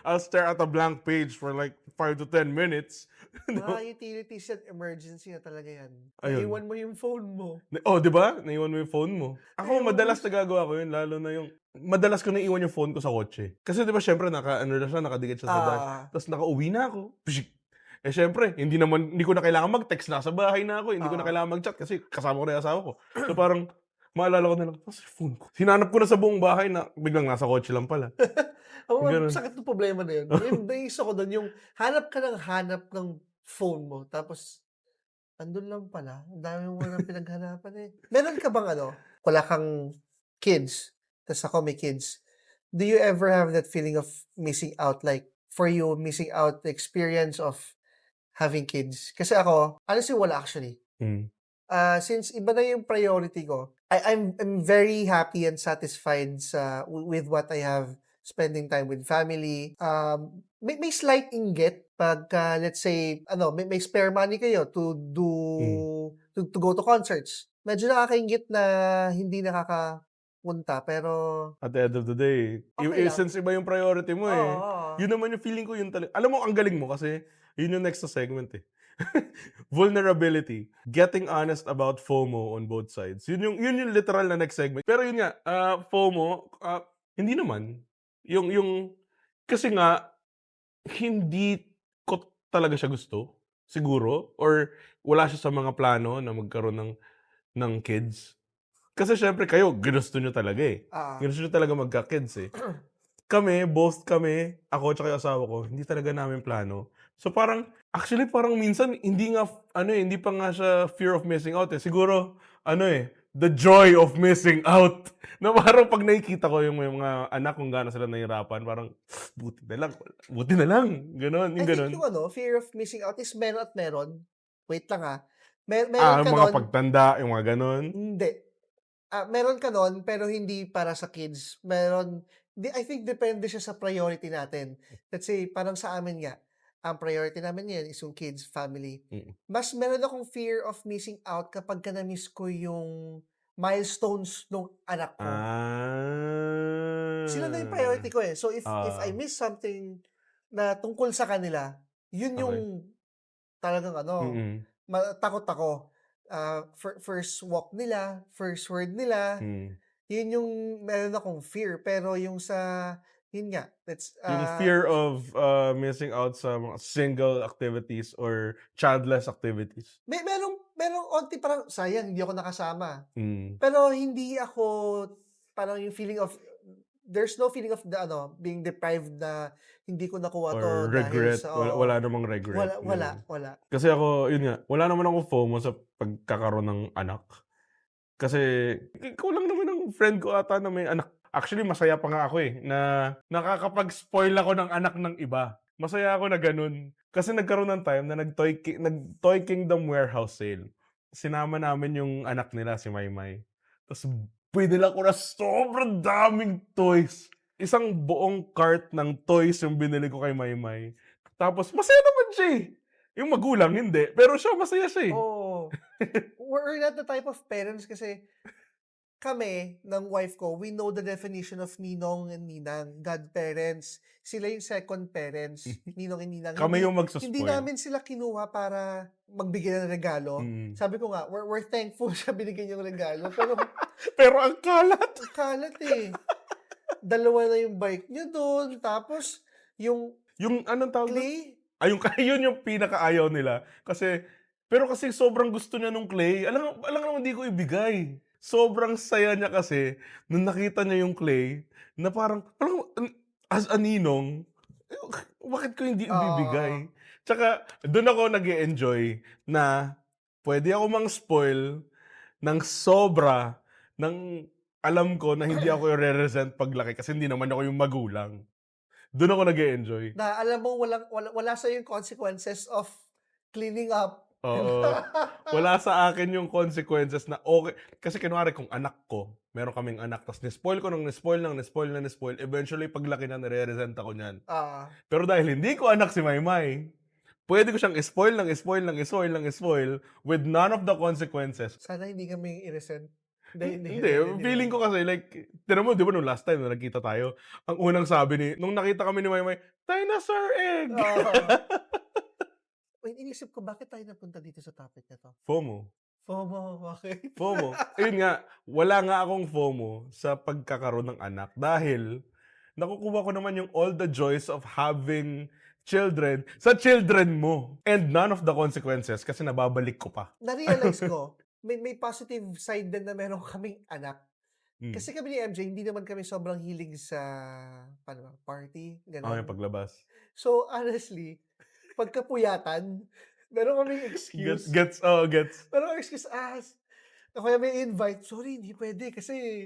I'll stare at a blank page for like 5 to 10 minutes. Mga utilities yan, emergency na talaga yan. Ayun. Naiwan mo yung phone mo. Oh, di ba? Naiwan mo yung phone mo. Ako, Ayun. madalas nagagawa ko yun, lalo na yung, madalas ko naiwan yung phone ko sa kotse. Kasi di ba, syempre, nakadikit siya sa dash. Tapos nakauwi na ako. Pshik! Eh, syempre, hindi ko na kailangan mag-text. Nasa bahay na ako. Hindi ko na kailangan mag-chat kasi kasama ko na yung asawa ko. So parang, maalala ko na lang, nasa phone ko. Hinanap ko na sa buong bahay na biglang nasa kotse lang pala. Ang Ganun. sakit ng problema na yun. Yung naisip ko doon, yung hanap ng phone mo, tapos andun lang pala. Ang dami mo na pinaghanapan eh. Meron ka bang wala kang kids, tas ako may kids. Do you ever have that feeling of missing out? Like, for you, missing out the experience of having kids? Kasi ako, honestly, wala actually. Mm. Since iba na yung priority ko, I'm very happy and satisfied with what I have, spending time with family. May slight inggit pag let's say may spare money kayo to do to go to concerts. Medyo nakakainggit na hindi nakakapunta, pero At the end of the day, Okay lang. since iba yung priority mo eh. oo. Yun naman yung feeling ko yun talaga. Alam mo, ang galing mo kasi yun yung next na segment eh. Vulnerability. Getting honest about FOMO on both sides. Yun yung literal na next segment. Pero yun nga, FOMO, hindi naman. Kasi nga, hindi ko talaga siya gusto. Siguro. Or wala siya sa mga plano na magkaroon ng kids. Kasi syempre kayo, ginusto nyo talaga eh. Ginusto nyo talaga magka-kids eh. Both kami, ako tsaka yung asawa ko, hindi talaga namin plano. So parang, actually parang minsan, hindi pa nga siya fear of missing out eh. Siguro, the joy of missing out. Na parang pag nakikita ko yung mga anak kung gaano sila nahihirapan, parang, buti na lang. Ganon, I yung ganon. think yung fear of missing out is meron at meron. Wait lang meron ka Yung mga nun. pagtanda, yung mga ganon. Hindi. Meron ka nun, pero hindi para sa kids. I think depende siya sa priority natin. Let's say, parang sa amin nga, ang priority namin ngayon is yung kids, family. Mm. Mas meron akong fear of missing out kapag ka na-miss ko yung milestones ng anak ko. Sila na yung priority ko eh. So if I Ah, miss something na tungkol sa kanila, yun yung okey. talagang Mm. takot ako. First walk nila, first word nila, Hmm. yun yung meron akong fear. Pero yung yun nga, Yung fear of, missing out sa mga single activities or childless activities. merong onti parang, sayang hindi ako nakasama. Hmm. Pero hindi ako parang yung feeling of there's no feeling of being deprived na hindi ko nakuha 'to Or dahil regret, sa wala namang regret, gano'n. wala. Kasi ako, yun nga, wala naman akong FOMO sa pagkakaroon ng anak. Kasi ikaw lang naman ang friend ko ata na may anak. Actually, masaya pa nga ako, eh, na nakakapag-spoil ako ng anak ng iba. Masaya ako na gano'n. Kasi nagkaroon ng time na nag-Toy Kingdom warehouse sale. Sinama namin yung anak nila, si Maymay. Ta's binila ko na sobrang daming toys. Isang buong cart ng toys yung binili ko kay Maymay. Tapos masaya naman siya, eh. Yung magulang hindi, pero siya masaya siya, eh. Oo. We're not the type of parents kasi kami ng wife ko, we know the definition of ninong and ninang, godparents. Sila yung second parents, ninong and ninang. Kami yung Hindi magso-spoil. namin sila kinuha para magbigay ng regalo. Mm. Sabi ko nga, we're thankful sa binigyan yung regalo. Pero Pero ang kalat. ang kalat eh. Dalawa na yung bike niyo doon. Tapos, yung Yung anong tawag dun? clay, Yung yun yung pinakaayaw nila. Pero kasi sobrang gusto niya nung clay. Alam mo hindi ko ibigay. Sobrang saya niya kasi nung nakita niya yung clay na parang, alam mo, as a ninong, eh, bakit ko hindi ah ibibigay? Tsaka dun ako nag-e-enjoy na pwede ako mang-spoil ng sobra ng alam ko na hindi ako ire-resent paglaki kasi hindi naman ako yung magulang. Dun ako nag-e-enjoy. na alam mo wala sa'yo yung consequences of cleaning up. 'Di ba? Oo. Wala sa akin yung consequences na okey kasi kunwari kung anak ko, meron kaming anak ta's ni-spoil ko ng ni-spoil ng ni-spoil na ni-spoil, eventually paglaki na nire-resent ako niyan. Ah, Pero dahil hindi ko anak si Maymay, puwede ko siyang i-spoil ng i-spoil ng i-spoil ng i-spoil with none of the consequences. sana hindi kami i-resent. Hindi, Hindi, hindi feeling naman. ko kasi like, tignan mo 'di ba nung last time na nagkita tayo, ang unang sabi nung nakita kami ni Maymay, "Dinosaur egg!" Oo. Wait, inisip ko bakit tayo napunta dito sa topic na 'to? FOMO. FOMO, bakit? FOMO. Ayun nga, wala nga akong FOMO sa pagkakaroon ng anak dahil nakukuha ko naman yung all the joys of having children sa children mo and none of the consequences kasi nababalik ko pa. Na-realize ko, may positive side din na meron kaming anak. Hmm, Kasi kami ni MJ, hindi naman kami sobrang hilig sa paano ba, party, oo, yung gano'n. paglabas. So, honestly, pagkapuyatan, meron kaming excuse. Gets. Meron kaming excuse, o kaya may invite, "Sorry, hindi puwede kasi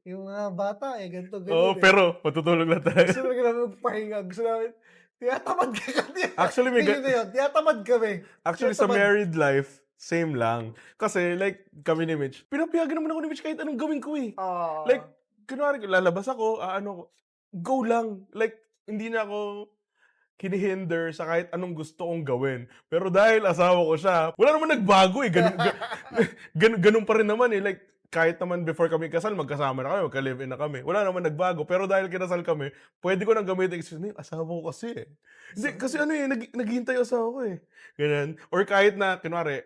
yung mga bata, ganito, Oo, ganyan, eh." pero matutulog na tayo. Gusto talaga namin magpahinga, gusto namin tinatamad ka kami. Actually, Tingin na yun, tinatamad kami. actually sa Tinatamad. married life, same lang. Kasi like kami ni Mitch, pinapayagan naman ako ni Mitch kahit anong gawin ko, eh. Like, Ah, kunwari lalabas ako, ko, go lang. Like, hindi na ako hini-hinder sa kahit anong gusto kong gawin. Pero dahil asawa ko siya, wala naman nagbago, eh. Ganun pa rin naman, eh. Like, kahit naman before kami kasal, magkasama na kami, magka-live-in na kami. Wala naman nagbago. Pero dahil kinasal kami, pwede ko nang gamitin excuse na, asawa ko kasi, eh. Hindi, kasi so naghihintay yung asawa ko, eh. Ganun. Or kahit na, kunwari,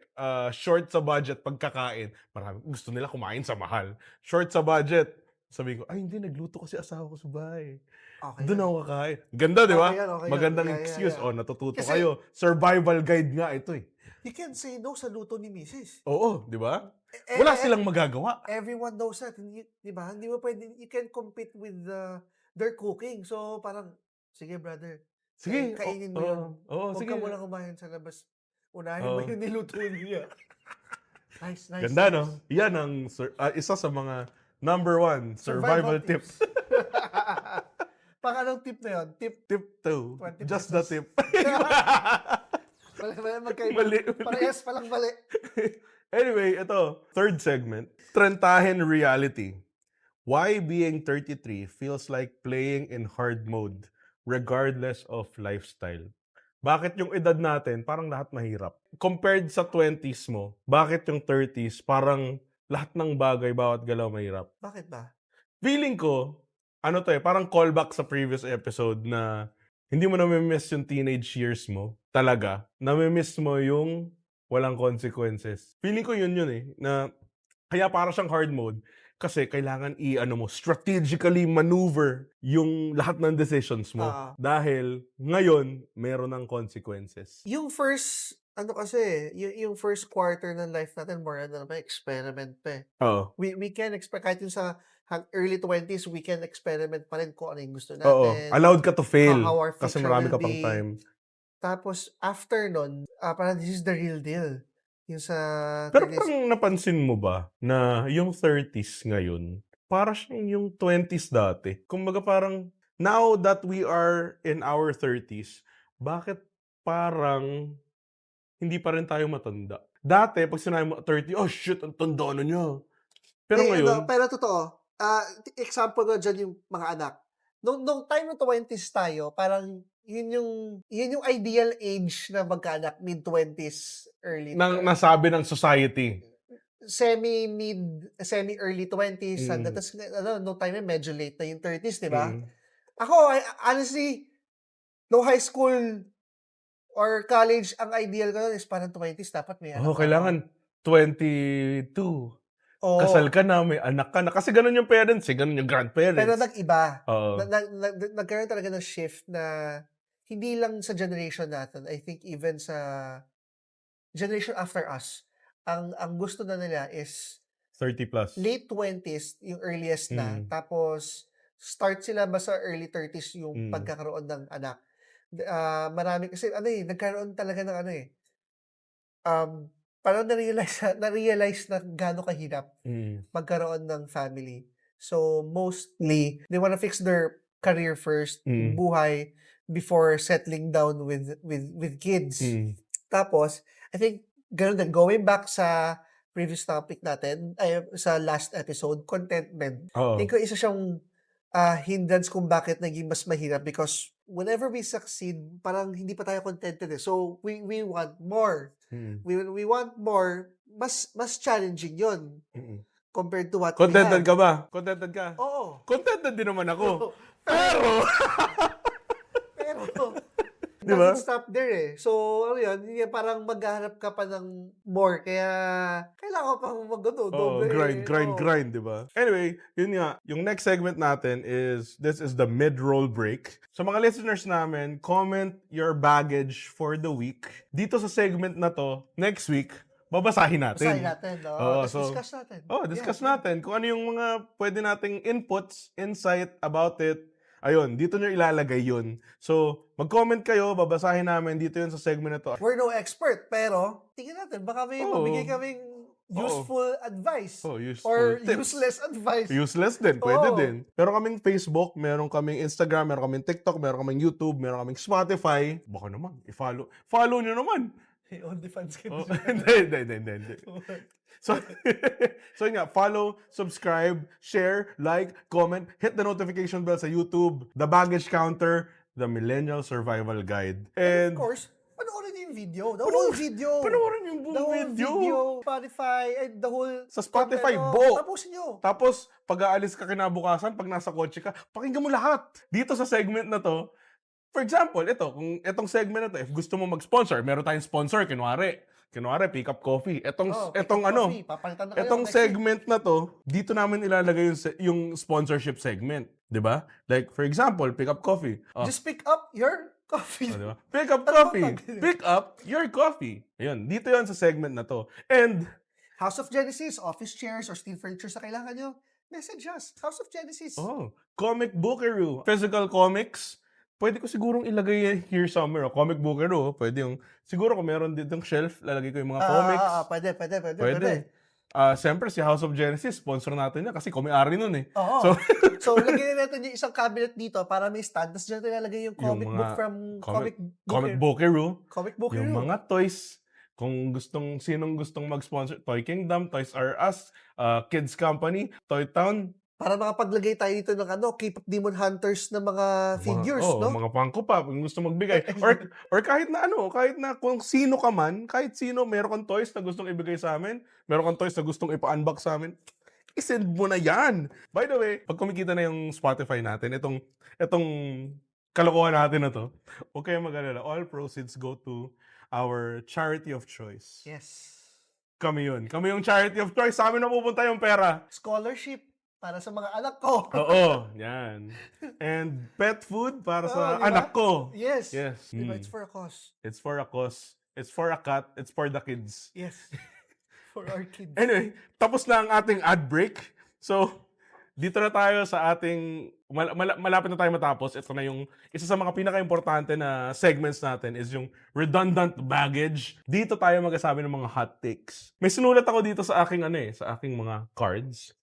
short sa budget pagkakain. Marami, gusto nila kumain sa mahal. Short sa budget. Sabihin ko, ay hindi, nagluto kasi asawa ko sa bahay. okey Doon yun. ako kakain. Ganda, di ba? Okey yun. Magandang Yeah, excuse. yeah. Oh, natututo Kasi kayo. Survival guide nga ito, eh. you can't say no sa luto ni misis. Oo, di ba? Eh, Wala silang magagawa. everyone knows that, hindi 'di ba? Hindi mo puwedeng you can't compete with, their cooking. So, parang, "Sige brother, Sige, kainin mo 'yun. oo, oo, Huwag sige. ka muna kumain sa labas. Unahin mo Oo. 'yung niluto niya." Nice, nice, Ganda, no? nice. Yan ang isa sa mga number one survival tips. Pang anong tip na 'yun? Tip Tip 2, 20 just the pesos. tip. Mali, magkaiba. Mali. Parehas palang mali. Anyway, ito, third segment, Trentahin Reality. Why being 33 feels like playing in hard mode regardless of lifestyle. Bakit yung edad natin parang lahat mahirap? Compared sa 20s mo, bakit yung 30s parang lahat ng bagay, bawat galaw mahirap? Bakit ba? Feeling ko, ano to parang callback sa previous episode na hindi mo nami-miss yung teenage years mo. Talaga. Nami-miss mo yung walang consequences. Feeling ko yun na kaya para siyang hard mode kasi kailangan mo, strategically maneuver yung lahat ng decisions mo. Oo. Dahil ngayon, meron ng consequences. Yung first, kasi, yung first quarter ng life natin, more experiment pa eh. Oo. We can expect, kahit yung sa early 20s, we can experiment pa rin kung ano yung gusto Oo. natin. Allowed ka to fail How our kasi future marami will ka pang be. time. Tapos, after nun, parang this is the real deal. Yung sa Pero 30s. parang napansin mo ba na yung 30s ngayon, para siyang yung 20s dati? Kumbaga parang, now that we are in our 30s, bakit parang hindi pa rin tayo matanda? Dati, pag sinabi mo 30, oh shit, ang tanda na niya. Pero ngayon, Pero totoo, example ko dyan yung mga anak. Nung time ng 20s tayo, parang yun yung ideal age na magkaanak, mid-20s, early nasabi ng society. semi-early 20s, hanggang tas, nung time medyo late na yung 30s, di ba? Mm. Ako, honestly, no high school or college, ang ideal ko nun is parang 20s, dapat may anak na ako. Kailangan 22. Oo. Kasal ka na, may anak ka na. Kasi ganun yung parents ganun yung grandparents. Pero nag-iba. Oo. Nagkaroon talaga ng shift na hindi lang sa generation natin, I think even sa generation after us, ang gusto na nila is 30 plus. late 20s yung earliest na, tapos start sila ba sa early 30s yung pagkakaroon ng anak. Marami kasi nagkaroon talaga ng parang na-realize na gaano kahirap magkaroon ng family. So mostly they wanna fix their career first, buhay, before settling down with kids. Tapos I think ganun din, going back sa previous topic natin, sa last episode, contentment. Think ko isa siyang hindrance kung bakit naging mas mahirap, because whenever we succeed, parang hindi pa tayo contented eh. So we want more. We want more. Mas challenging yun compared to what Contented we have. ka ba? Contented ka? Oo. Contented din naman ako. Pero Di ba? doesn't stop there eh. So, yun, parang maghahanap ka pa ng more. Kaya, kailangan pa doble. Grind, di ba? Anyway, yun nga. Yung next segment natin this is the mid-roll break. Sa mga listeners namin, comment your baggage for the week. Dito sa segment na to, next week, babasahin natin. Discuss natin. Discuss natin kung ano yung mga pwede nating inputs, insight about it. Ayun, dito nyo ilalagay yun. So, mag-comment kayo, babasahin namin dito yun sa segment na to. We're no expert, pero tingnan natin, baka may mabigay kaming useful advice. Useful or tips. Useless advice. Useless din, pwede din. Meron kaming Facebook, meron kaming Instagram, meron kaming TikTok, meron kaming YouTube, meron kaming Spotify. Baka naman, i-follow. Follow nyo naman. OnlyFans ka Hindi. So yun nga, follow, subscribe, share, like, comment, hit the notification bell sa YouTube, The Baggage Counter, The Millennial Survival Guide. And of course, panoorin niyo yung video. The whole video. Panoorin yung buong video. Spotify, the whole... Sa Spotify, buo. Tapusin nyo. Tapos, pag aalis ka kinabukasan, pag nasa kotse ka, pakinggan mo lahat. Dito sa segment na to, for example, kung itong segment na to, if gusto mo mag-sponsor, meron tayong sponsor, kunwari, Pick Up Coffee. Itong segment na to, dito namin ilalagay yung sponsorship segment. Diba? Like, for example, Pick Up Coffee. Just pick up your coffee. Diba? Pick up coffee. Pick up your coffee. Ayun, dito yan sa segment na to. And, House of Genesis, office chairs, or steel furniture sa kailangan nyo, message us. House of Genesis. Comic Bookeroo. Physical comics. Pwede ko sigurong ilagay here somewhere. Comic Bookeroo. Pwede yung, siguro kung meron ditong shelf, lalagay ko yung mga comics. Pwede. Siyempre, si House of Genesis, sponsor natin yan kasi kumi-ari nun eh. Oo. So, lagyan natin yung isang cabinet dito para may stand. Tapos dyan nilalagay yung comic book from Comic Bookeroo. Comic Bookeroo. Yung mga toys. Kung sinong gustong mag-sponsor, Toy Kingdom, Toys R Us, Kids Company, Toy Town. Para makapaglagay tayo dito ng K-pop Demon Hunters na mga figures, no? Mga Funko Pop, kung gusto magbigay. or kahit na kung sino ka man, kahit sino, meron kang toys na gustong ibigay sa amin, meron kang toys na gustong ipa-unbox sa amin, isend mo na yan. By the way, pag kumikita na yung Spotify natin, itong kalokohan natin na to, huwag kayong mag-alala. All proceeds go to our charity of choice. Yes. Kami yun. Kami yung charity of choice. Sa amin na pupunta yung pera. Scholarship para sa mga anak ko. Oo, yan. And pet food para sa Oo, di ba? anak ko. Yes. Yes. Diba? It's for a cause. It's for a cause. It's for a cat. It's for the kids. Yes. For our kids. Anyway, tapos na ang ating ad break. So, dito na tayo sa ating, malapit na tayo matapos. Ito na yung, isa sa mga pinaka-importante na segments natin is yung redundant baggage. Dito tayo magsasabi ng mga hot takes. May sinulat ako dito sa aking, sa aking mga cards.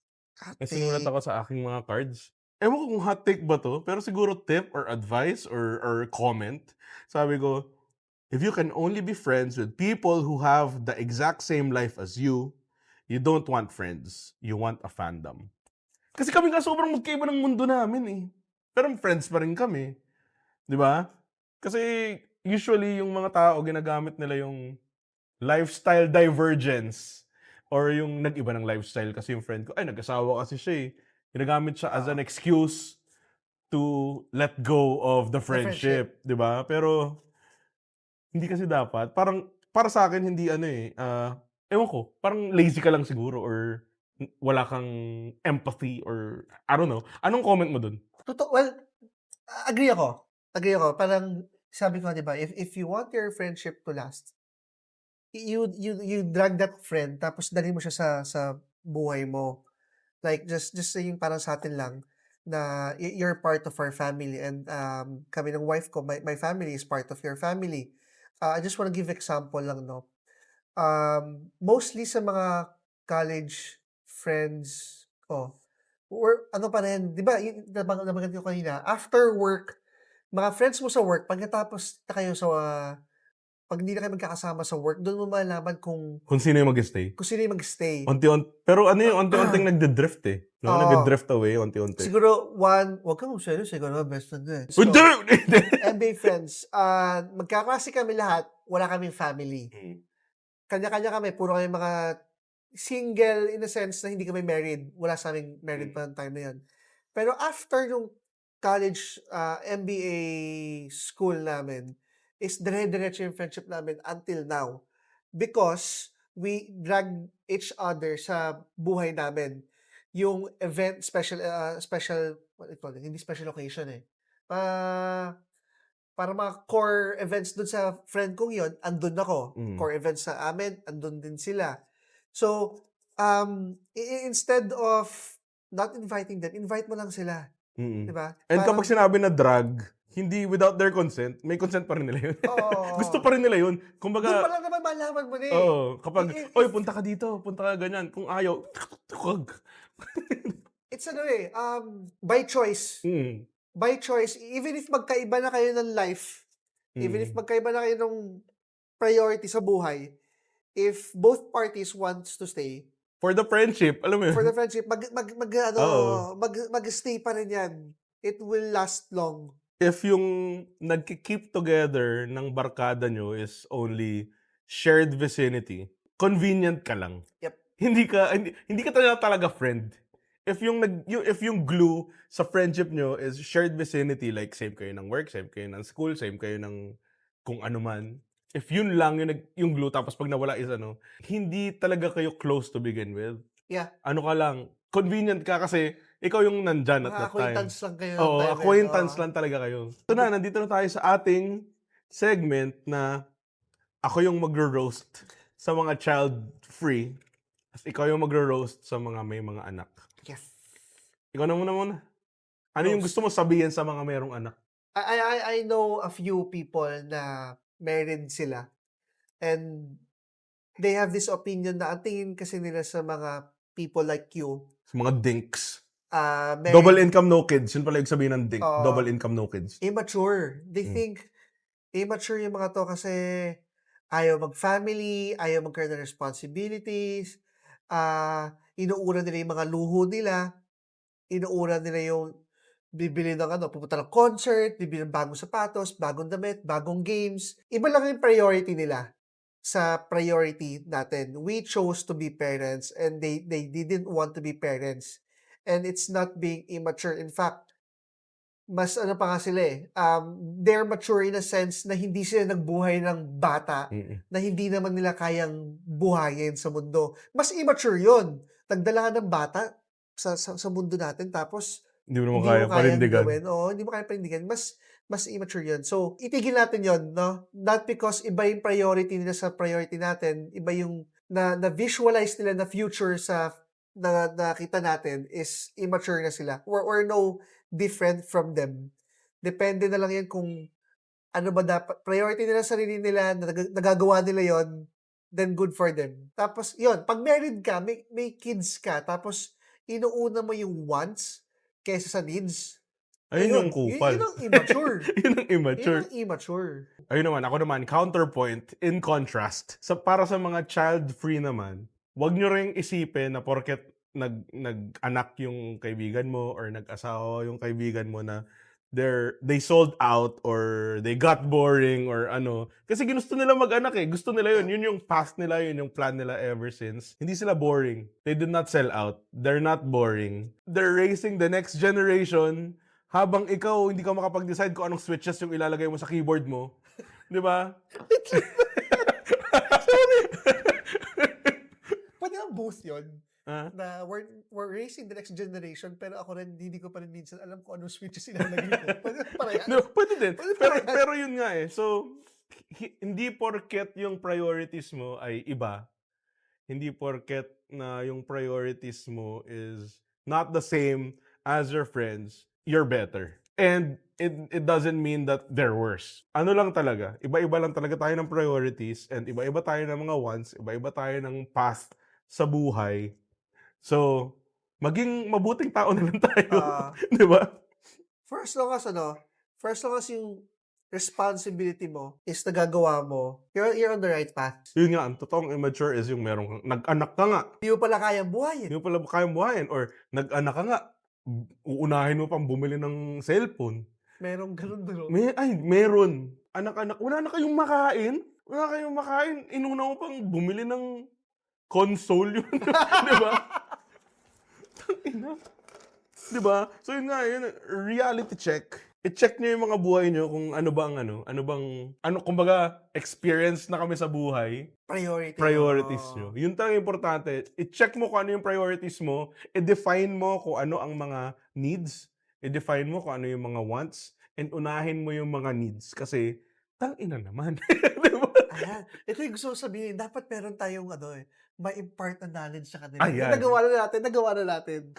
May sinulat ako sa aking mga cards. Ewan ko kung hot take ba to, pero siguro tip or advice or comment. Sabi ko, if you can only be friends with people who have the exact same life as you don't want friends. You want a fandom. Kasi kami nga sobrang magkaiba ng mundo namin eh. Pero friends pa rin kami. Di ba? Kasi usually yung mga tao ginagamit nila yung lifestyle divergence or yung nag-iba ng lifestyle kasi yung friend ko, ay nag-asawa kasi siya eh. Ginagamit siya as an excuse to let go of the friendship. Di ba? Pero hindi kasi dapat. Parang, para sa akin, hindi ewan ko, parang lazy ka lang siguro or wala kang empathy or I don't know. Anong comment mo dun? Well, agree ako. Parang sabi ko, 'di ba, if you want your friendship to last, you drag that friend tapos dali mo siya sa buhay mo. Like just saying parang sa atin lang na you're part of our family and kami ng wife ko, my family is part of your family. I just want to give example lang, no. Mostly sa mga college friends ko, or ano pa rin, 'di ba, nabanggit ko kanina, after work, mga friends mo sa work, pagkatapos na kayo sa pag hindi na kayo magkakasama sa work, doon mo malalaman kung Kung sino yung mag-stay? yung mag-stay. Pero ano yung unti-unting nagde-drift eh. No? Oo. Nagde-drift away unti-unti. Siguro, wag kang serious, siguro best friend eh. So, Hindi! MBA friends, magkaklase kami lahat, wala kaming family. Kanya-kanya kami, puro kami mga single in a sense na hindi kami married. Wala sa aming married pa ng time na yan. Pero after yung college, MBA school namin, is dire-diretso yung friendship namin until now. Because we drag each other sa buhay namin. Yung event, special, what do you call it? Hindi special occasion eh. Para mga core events dun sa friend kong yon, andun ako. Core events sa amin, andun din sila. So, instead of not inviting them, invite mo lang sila. Diba? And kapag sinabi na drag, hindi without their consent, may consent pa rin nila yun. Gusto pa rin nila yun. Doon Kumbaga, pa lang naman malaman mo na eh. oo, kapag, oy, punta ka dito, punta ka ganyan. Kung ayaw, wag. It's by choice. By choice, even if magkaiba na kayo ng life, even if magkaiba na kayo ng priority sa buhay, if both parties wants to stay, For the friendship, alam mo yun? for the friendship, mag-stay pa rin yan. It will last long. If yung nagki-keep together ng barkada nyo is only shared vicinity, convenient ka lang. Yep. Hindi ka talaga friend. If yung glue sa friendship nyo is shared vicinity, like same kayo ng work, same kayo ng school, same kayo ng kung ano man. If yun lang yung glue, tapos pag nawala is hindi talaga kayo close to begin with. Yeah. Ano ka lang, convenient ka kasi ikaw yung nandyan at that time. Acquaintance lang kayo. Oo, acquaintance lang talaga kayo. Ito na, nandito na tayo sa ating segment na ako yung magro-roast sa mga child-free. At ikaw yung magro-roast sa mga may mga anak. Yes. Ikaw na muna. Ano yung gusto mo sabihin sa mga mayroong anak? I know a few people na married sila and they have this opinion na ang tingin kasi nila sa mga people like you. Sa mga dinks. Married, Double income, no kids. Yun pala yung sabihin ng dink. Double income, no kids. immature. They think immature yung mga to kasi ayaw mag-family, ayaw magkaroon ng responsibilities, inuura nila yung mga luho nila, inuura nila yung bibili ng pupunta ng concert, bibili ng bagong sapatos, bagong damit, bagong games. Iba lang yung priority nila. sa priority natin. We chose to be parents and they didn't want to be parents. And it's not being immature. In fact, mas ano pa nga sila they're mature in a sense na hindi sila nagbuhay ng bata Mm. na hindi naman nila kayang buhayin sa mundo. Mas immature yun. Nagdala ka ng bata sa mundo natin tapos Hindi mo naman hindi kaya mo kayang panindigan. gawin. Oo, hindi mo kayang panindigan. Mas immature yun. So, itigil natin yun, no? Not because iba yung priority nila sa priority natin, iba yung na-visualize nila na future sa nakita natin is immature na sila. Or no different from them. Depende na lang yan kung ano ba dapat, priority nila sa sarili nila, nagagawa nila yon, then good for them. Tapos, yun, pag married ka, may kids ka, tapos inuuna mo yung wants kaysa sa needs. Ayun yung kupal. Yun ang immature. Yun ang Yun immature. ang immature. Ayun naman, ako naman, counterpoint, in contrast, para sa mga child-free naman, wag nyo ring isipin na porket nag-anak yung kaibigan mo or nag-asawa yung kaibigan mo na they sold out or they got boring or ano. Kasi ginusto nila mag-anak eh. Gusto nila yun. Yun yung past nila, yun yung plan nila ever since. Hindi sila boring. They did not sell out. They're not boring. They're raising the next generation habang ikaw hindi ka makapag-decide kung anong switches yung ilalagay mo sa keyboard mo. Di ba? Pwede nga both yun. Ah? Na we're raising the next generation pero ako rin, hindi ko pa rin minsan alam kung anong switches ilalagay ko. Parehas. No, pwede din. Pwede Pero, parehas. pero yun nga eh. So, hindi porket yung priorities mo ay iba. Hindi porket na yung priorities mo is not the same as your friends, you're better. And it doesn't mean that they're worse. Ano lang talaga, iba-iba lang talaga tayo ng priorities and iba-iba tayo ng mga wants, iba-iba tayo ng path sa buhay. So, maging mabuting tao na lang tayo. Di ba? First long as yung responsibility mo is nagagawa mo, you're on the right path. Yun nga, ang totoong immature is yung merong nag-anak ka nga. Hindi mo pala kayang buhayin. Hindi mo pala kayang buhayin. Or nag-anak ka nga, uunahin mo pang bumili ng cellphone. Merong ganun. Meron. Anak-anak, wala na kayong makain. Wala na kayong makain. Inuna mo pang bumili ng console yun. Di ba? Tangina. Di ba? So yun nga, yun, reality check. I-check nyo yung mga buhay nyo kung kumbaga, experience na kami sa buhay. Priorities nyo. Yun talaga importante. I-check mo kung ano yung priorities mo. I-define mo kung ano ang mga needs. I-define mo kung ano yung mga wants. And unahin mo yung mga needs. Kasi, tangina naman. Diba? Ayan. Ito yung gusto ko sabihin. Dapat meron tayong ma-impart na knowledge sa kanila. Ayan. Nagawa na natin.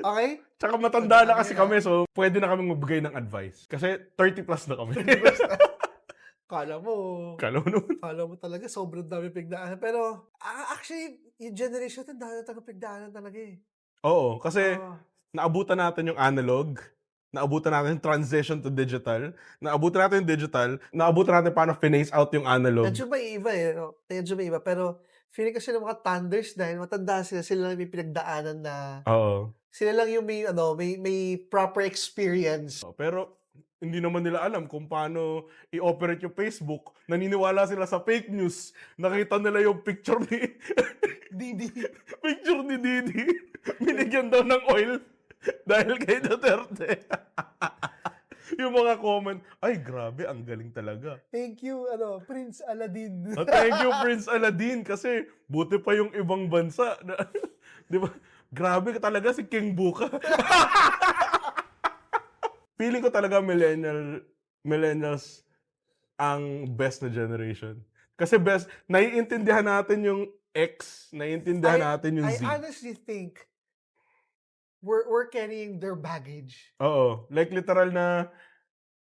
Okay? Tsaka matanda na kasi kami, so pwede na kaming magbigay ng advice. Kasi 30 plus na kami. Kala mo talaga sobrang dami pigdaanan. Pero actually, yung generation natin dahil talaga pigdaanan talaga eh. Oo, kasi naabutan natin yung analog, naabutan natin yung transition to digital, naabutan natin yung digital, naabutan natin paano phase out yung analog. Medyo may iba eh. No? Medyo may iba. Pero feeling kasi ng mga thunders dahil matanda sila lang may pinagdaanan na sila lang yung may proper experience. Pero hindi naman nila alam kung paano i-operate yung Facebook. Naniniwala sila sa fake news. Nakita nila yung picture ni Didi. Picture ni Didi. Binigyan daw ng oil dahil kay Duterte. Yung mga comment, ay grabe, ang galing talaga. Thank you, Prince Aladdin. Thank you, Prince Aladdin, kasi buti pa yung ibang bansa. Di ba? Grabe talaga si King Buka. Feeling ko talaga millennials ang best na generation. Kasi naiintindihan natin yung X, naiintindihan natin yung Z. I honestly think we're carrying their baggage. Oo. Like literal na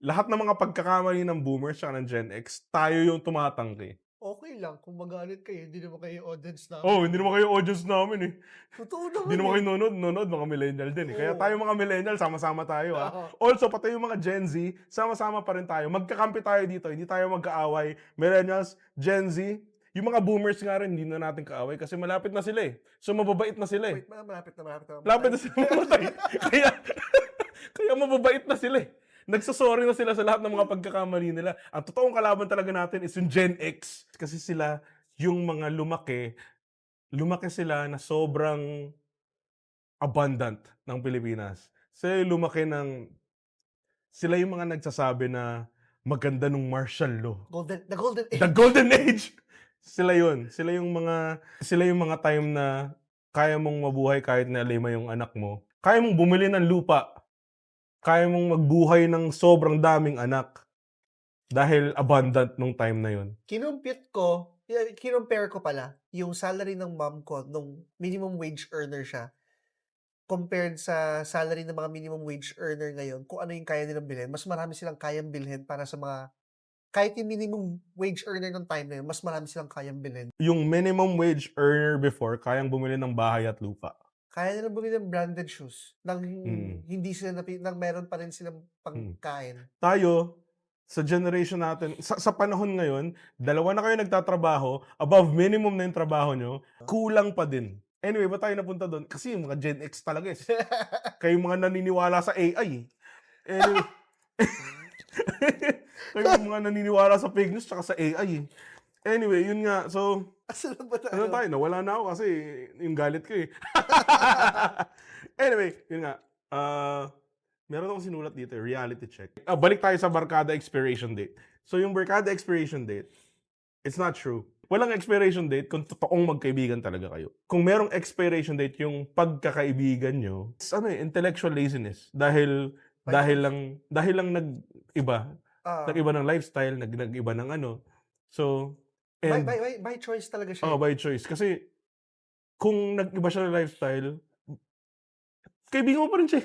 lahat ng mga pagkakamali ng boomers at ng Gen X, tayo yung tumatangki. Okay lang kung magalit kayo, hindi naman kayo audience namin. Hindi naman kayo audience namin eh. Totoo naman. Hindi naman kayo nanonood, mga millennial din eh. Kaya tayo mga millennial, sama-sama tayo ha. Also, pati yung mga Gen Z, sama-sama pa rin tayo. Magkakampi tayo dito, hindi tayo magkaaway. Millennials, Gen Z, yung mga boomers nga rin, hindi na natin kaaway kasi malapit na sila eh. So, mababait na sila eh. Wait, malapit na. Malapit na sila mamatay. Kaya mababait na sila eh. Nagsasorry na sila sa lahat ng mga pagkakamali nila. Ang totoong kalaban talaga natin is yung Gen X. Kasi sila yung mga lumaki sila na sobrang abundant ng Pilipinas. Sila yung mga nagsasabi na maganda nung martial law. The golden age. The golden age! Sila yung mga time na kaya mong mabuhay kahit na 5 yung anak mo. Kaya mong bumili ng lupa. Kaya mong magbuhay ng sobrang daming anak. Dahil abundant nung time na yun. Kinumpare ko pala yung salary ng mom ko nung minimum wage earner siya compared sa salary ng mga minimum wage earner ngayon, kung ano yung kaya nilang bilhin. Mas marami silang kayang bilhin para sa mga, kahit yung minimum wage earner ng time na yun, mas marami silang kayang bilhin. Yung minimum wage earner before, kayang bumili ng bahay at lupa. Kaya nilang bumili ng branded shoes nang Mm. hindi sila nang meron pa rin silang pangkain. Tayo, sa generation natin, sa panahon ngayon, 2 na kayo nagtatrabaho, above minimum na yung trabaho nyo, kulang pa din. Anyway, ba't tayo napunta doon? Kasi yung mga Gen X talaga eh. Kayo mga naniniwala sa AI eh. Anyway, kayo mga naniniwala sa fake news tsaka sa AI eh. Anyway, yun nga. So, Asan na ba ano tayo? tayo? Nawala na ako kasi yung galit ko eh. Anyway, yun nga. Meron akong sinulat dito, reality check. Balik tayo sa barkada expiration date. So yung barkada expiration date, it's not true. Walang expiration date kung totoong magkaibigan talaga kayo. Kung merong expiration date yung pagkakaibigan nyo, it's intellectual laziness. Dahil lang nag-iba. Nag-iba ng lifestyle, nag-iba ng ano. So, and by choice talaga siya. by choice. Kasi kung nag-iba siya ng lifestyle, kaibigan mo pa rin siya.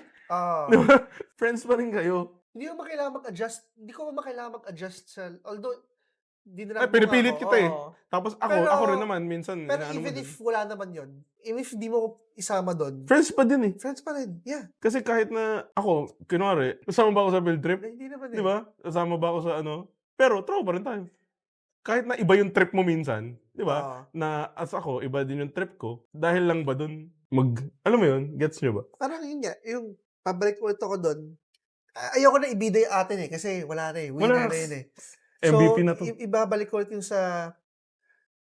Diba? Friends pa rin kayo. Hindi ko kailangan mag-adjust sa, although, Pinipilit kita eh. oo. Tapos Pero- ako rin naman, minsan, Pero inaano mo even din. if wala naman yun, even if di mo isama doon, Friends pa din eh. friends pa rin. Yeah. Kasi kahit na ako, kunwari, kasama ba ako sa field trip? Hindi naman eh. Di ba? Kasama ba ako sa ano? Pero, tropa pa rin tayo. Kahit na iba yung trip mo minsan, di ba? Oo. Na as ako, iba din yung trip ko. Dahil lang ba dun, alam mo yun? Gets nyo ba? Parang yun nga, yung pabalik ulit ako doon, ayoko na ibida yung atin eh, kasi wala na eh. Wala. Winner na yun eh. MVP na to. Ibabalik ko ulit yung sa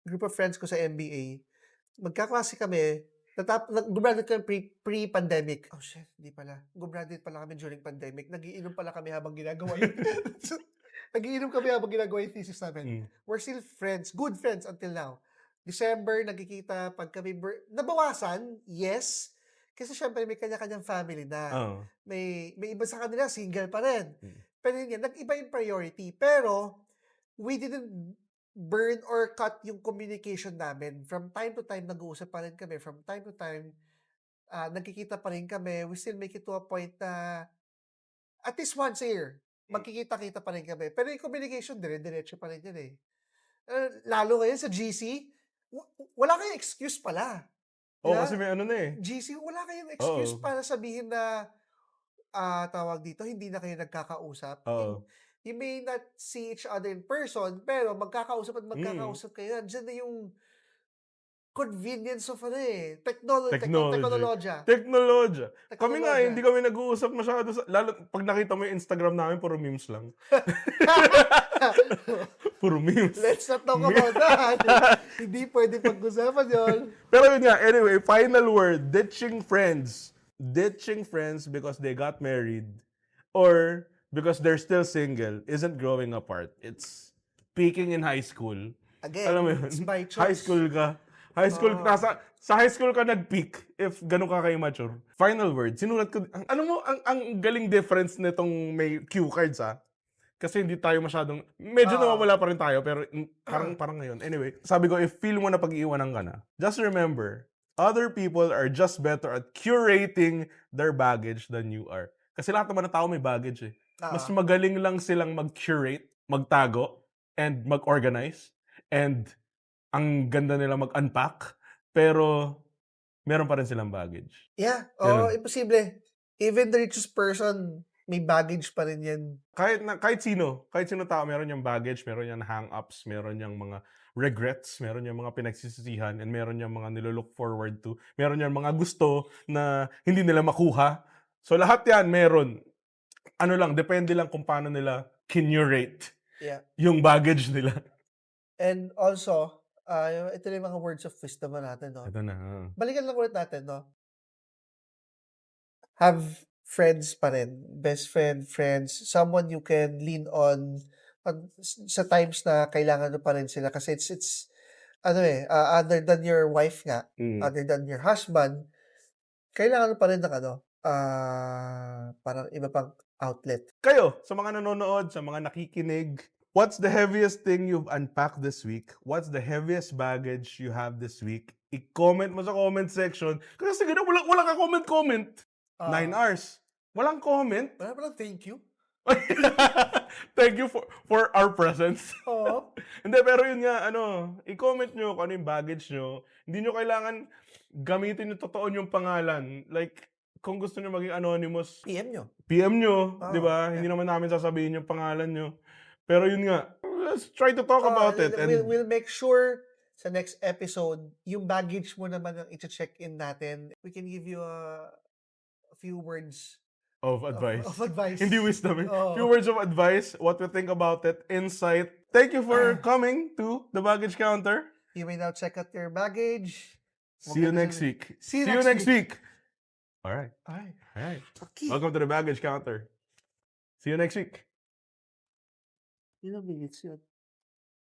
group of friends ko sa MBA. Magkaklase kami, gumraduate kami pre-pandemic. Oh shit, hindi pala. Gumraduate pala kami during pandemic. Nagiinom pala kami habang ginagawa yun. Nagiinom kami habang ginagawa yung thesis namin. We're still friends, good friends until now. December, nagkikita pag kami, nabawasan, yes. Kasi syempre may kanya-kanyang family na. Oo. May iba sa kanila, single pa rin. Mm. Pero yun yan, nag-iba yung priority. Pero, we didn't burn or cut yung communication namin. From time to time, nag-uusap pa rin kami. From time to time, nagkikita pa rin kami. We still make it to a point na at least once a year, magkikita-kita pa rin kami. Pero yung communication, dire-diretso pa rin yan eh. Lalo ngayon sa GC, wala kayong excuse pala. Oo, Yeah. kasi may ano na eh. GC, wala kayong excuse Oo. para sabihin na tawag dito, hindi na kayo nagkakausap. Oo. You may not see each other in person, pero magkakausap kayo. Diyan na yung convenience of technology. Teknolodya. Kami nga, hindi kami nag-uusap masyado. Lalo, pag nakita mo yung Instagram namin, puro memes lang. Puro memes. Let's not talk about that. Hindi pwede pag-usapan yun. Pero yun nga, anyway, final word, ditching friends. Ditching friends because they got married or because they're still single isn't growing apart. It's peaking in high school. Again, Alam mo yun? it's by choice. High school ka. Sa high school ka nag-peak if gano'n ka kayo mature. Final word, sinulat ko, ang galing difference nitong may cue cards Kasi hindi tayo masyadong, medyo nawawala pa rin tayo, pero parang ngayon. Anyway, sabi ko, if feel mo na pag-iiwanan ka na, just remember, other people are just better at curating their baggage than you are. Kasi lahat naman ng tao may baggage eh. Mas magaling lang silang mag-curate, magtago, and mag-organize, and ang ganda nila mag-unpack, pero meron pa rin silang baggage. Yeah, Ganun. imposible. Even the richest person, may baggage pa rin yan. Kahit sino tao, meron yung baggage, meron yung hang-ups, meron yung mga regrets, meron yung mga pinagsisisihan, and meron yung mga nilolook forward to, meron yung mga gusto na hindi nila makuha. So lahat yan meron. Ano lang, depende lang kung paano nila curate Yeah. yung baggage nila. And also, ito na yung mga words of wisdom natin, no? Ito na. Balikan lang ulit natin, no? Have friends pa rin. Best friend, friends, someone you can lean on sa times na kailangan mo pa rin sila kasi it's other than your wife nga, Mm. other than your husband, kailangan mo pa rin ng parang iba pang outlet. Kayo, sa mga nanonood, sa mga nakikinig, what's the heaviest thing you've unpacked this week? What's the heaviest baggage you have this week? I-comment mo sa comment section. Kasi sige na, wala ka comment. 9 hours. Walang comment. Wala palang thank you. Thank you for our presence. Oo. Hindi, pero yun nga, i-comment nyo kung ano yung baggage nyo. Hindi nyo kailangan gamitin yung totoo yung pangalan. Like, kung gusto nyo maging anonymous, PM nyo, di ba? Hindi naman namin sasabihin yung pangalan nyo. Pero yun nga, let's try to talk about it. And We'll make sure sa next episode, yung baggage mo naman ang i-check in natin. We can give you a few words of advice. Of advice. Hindi wisdom. Oo. Few words of advice, what we think about it, insight. Thank you for coming to the baggage counter. You may now check out your baggage. See you next week. See you next week. All right. Alright. Okay. Welcome to the baggage counter. See you next week. Yun ang minutes yun.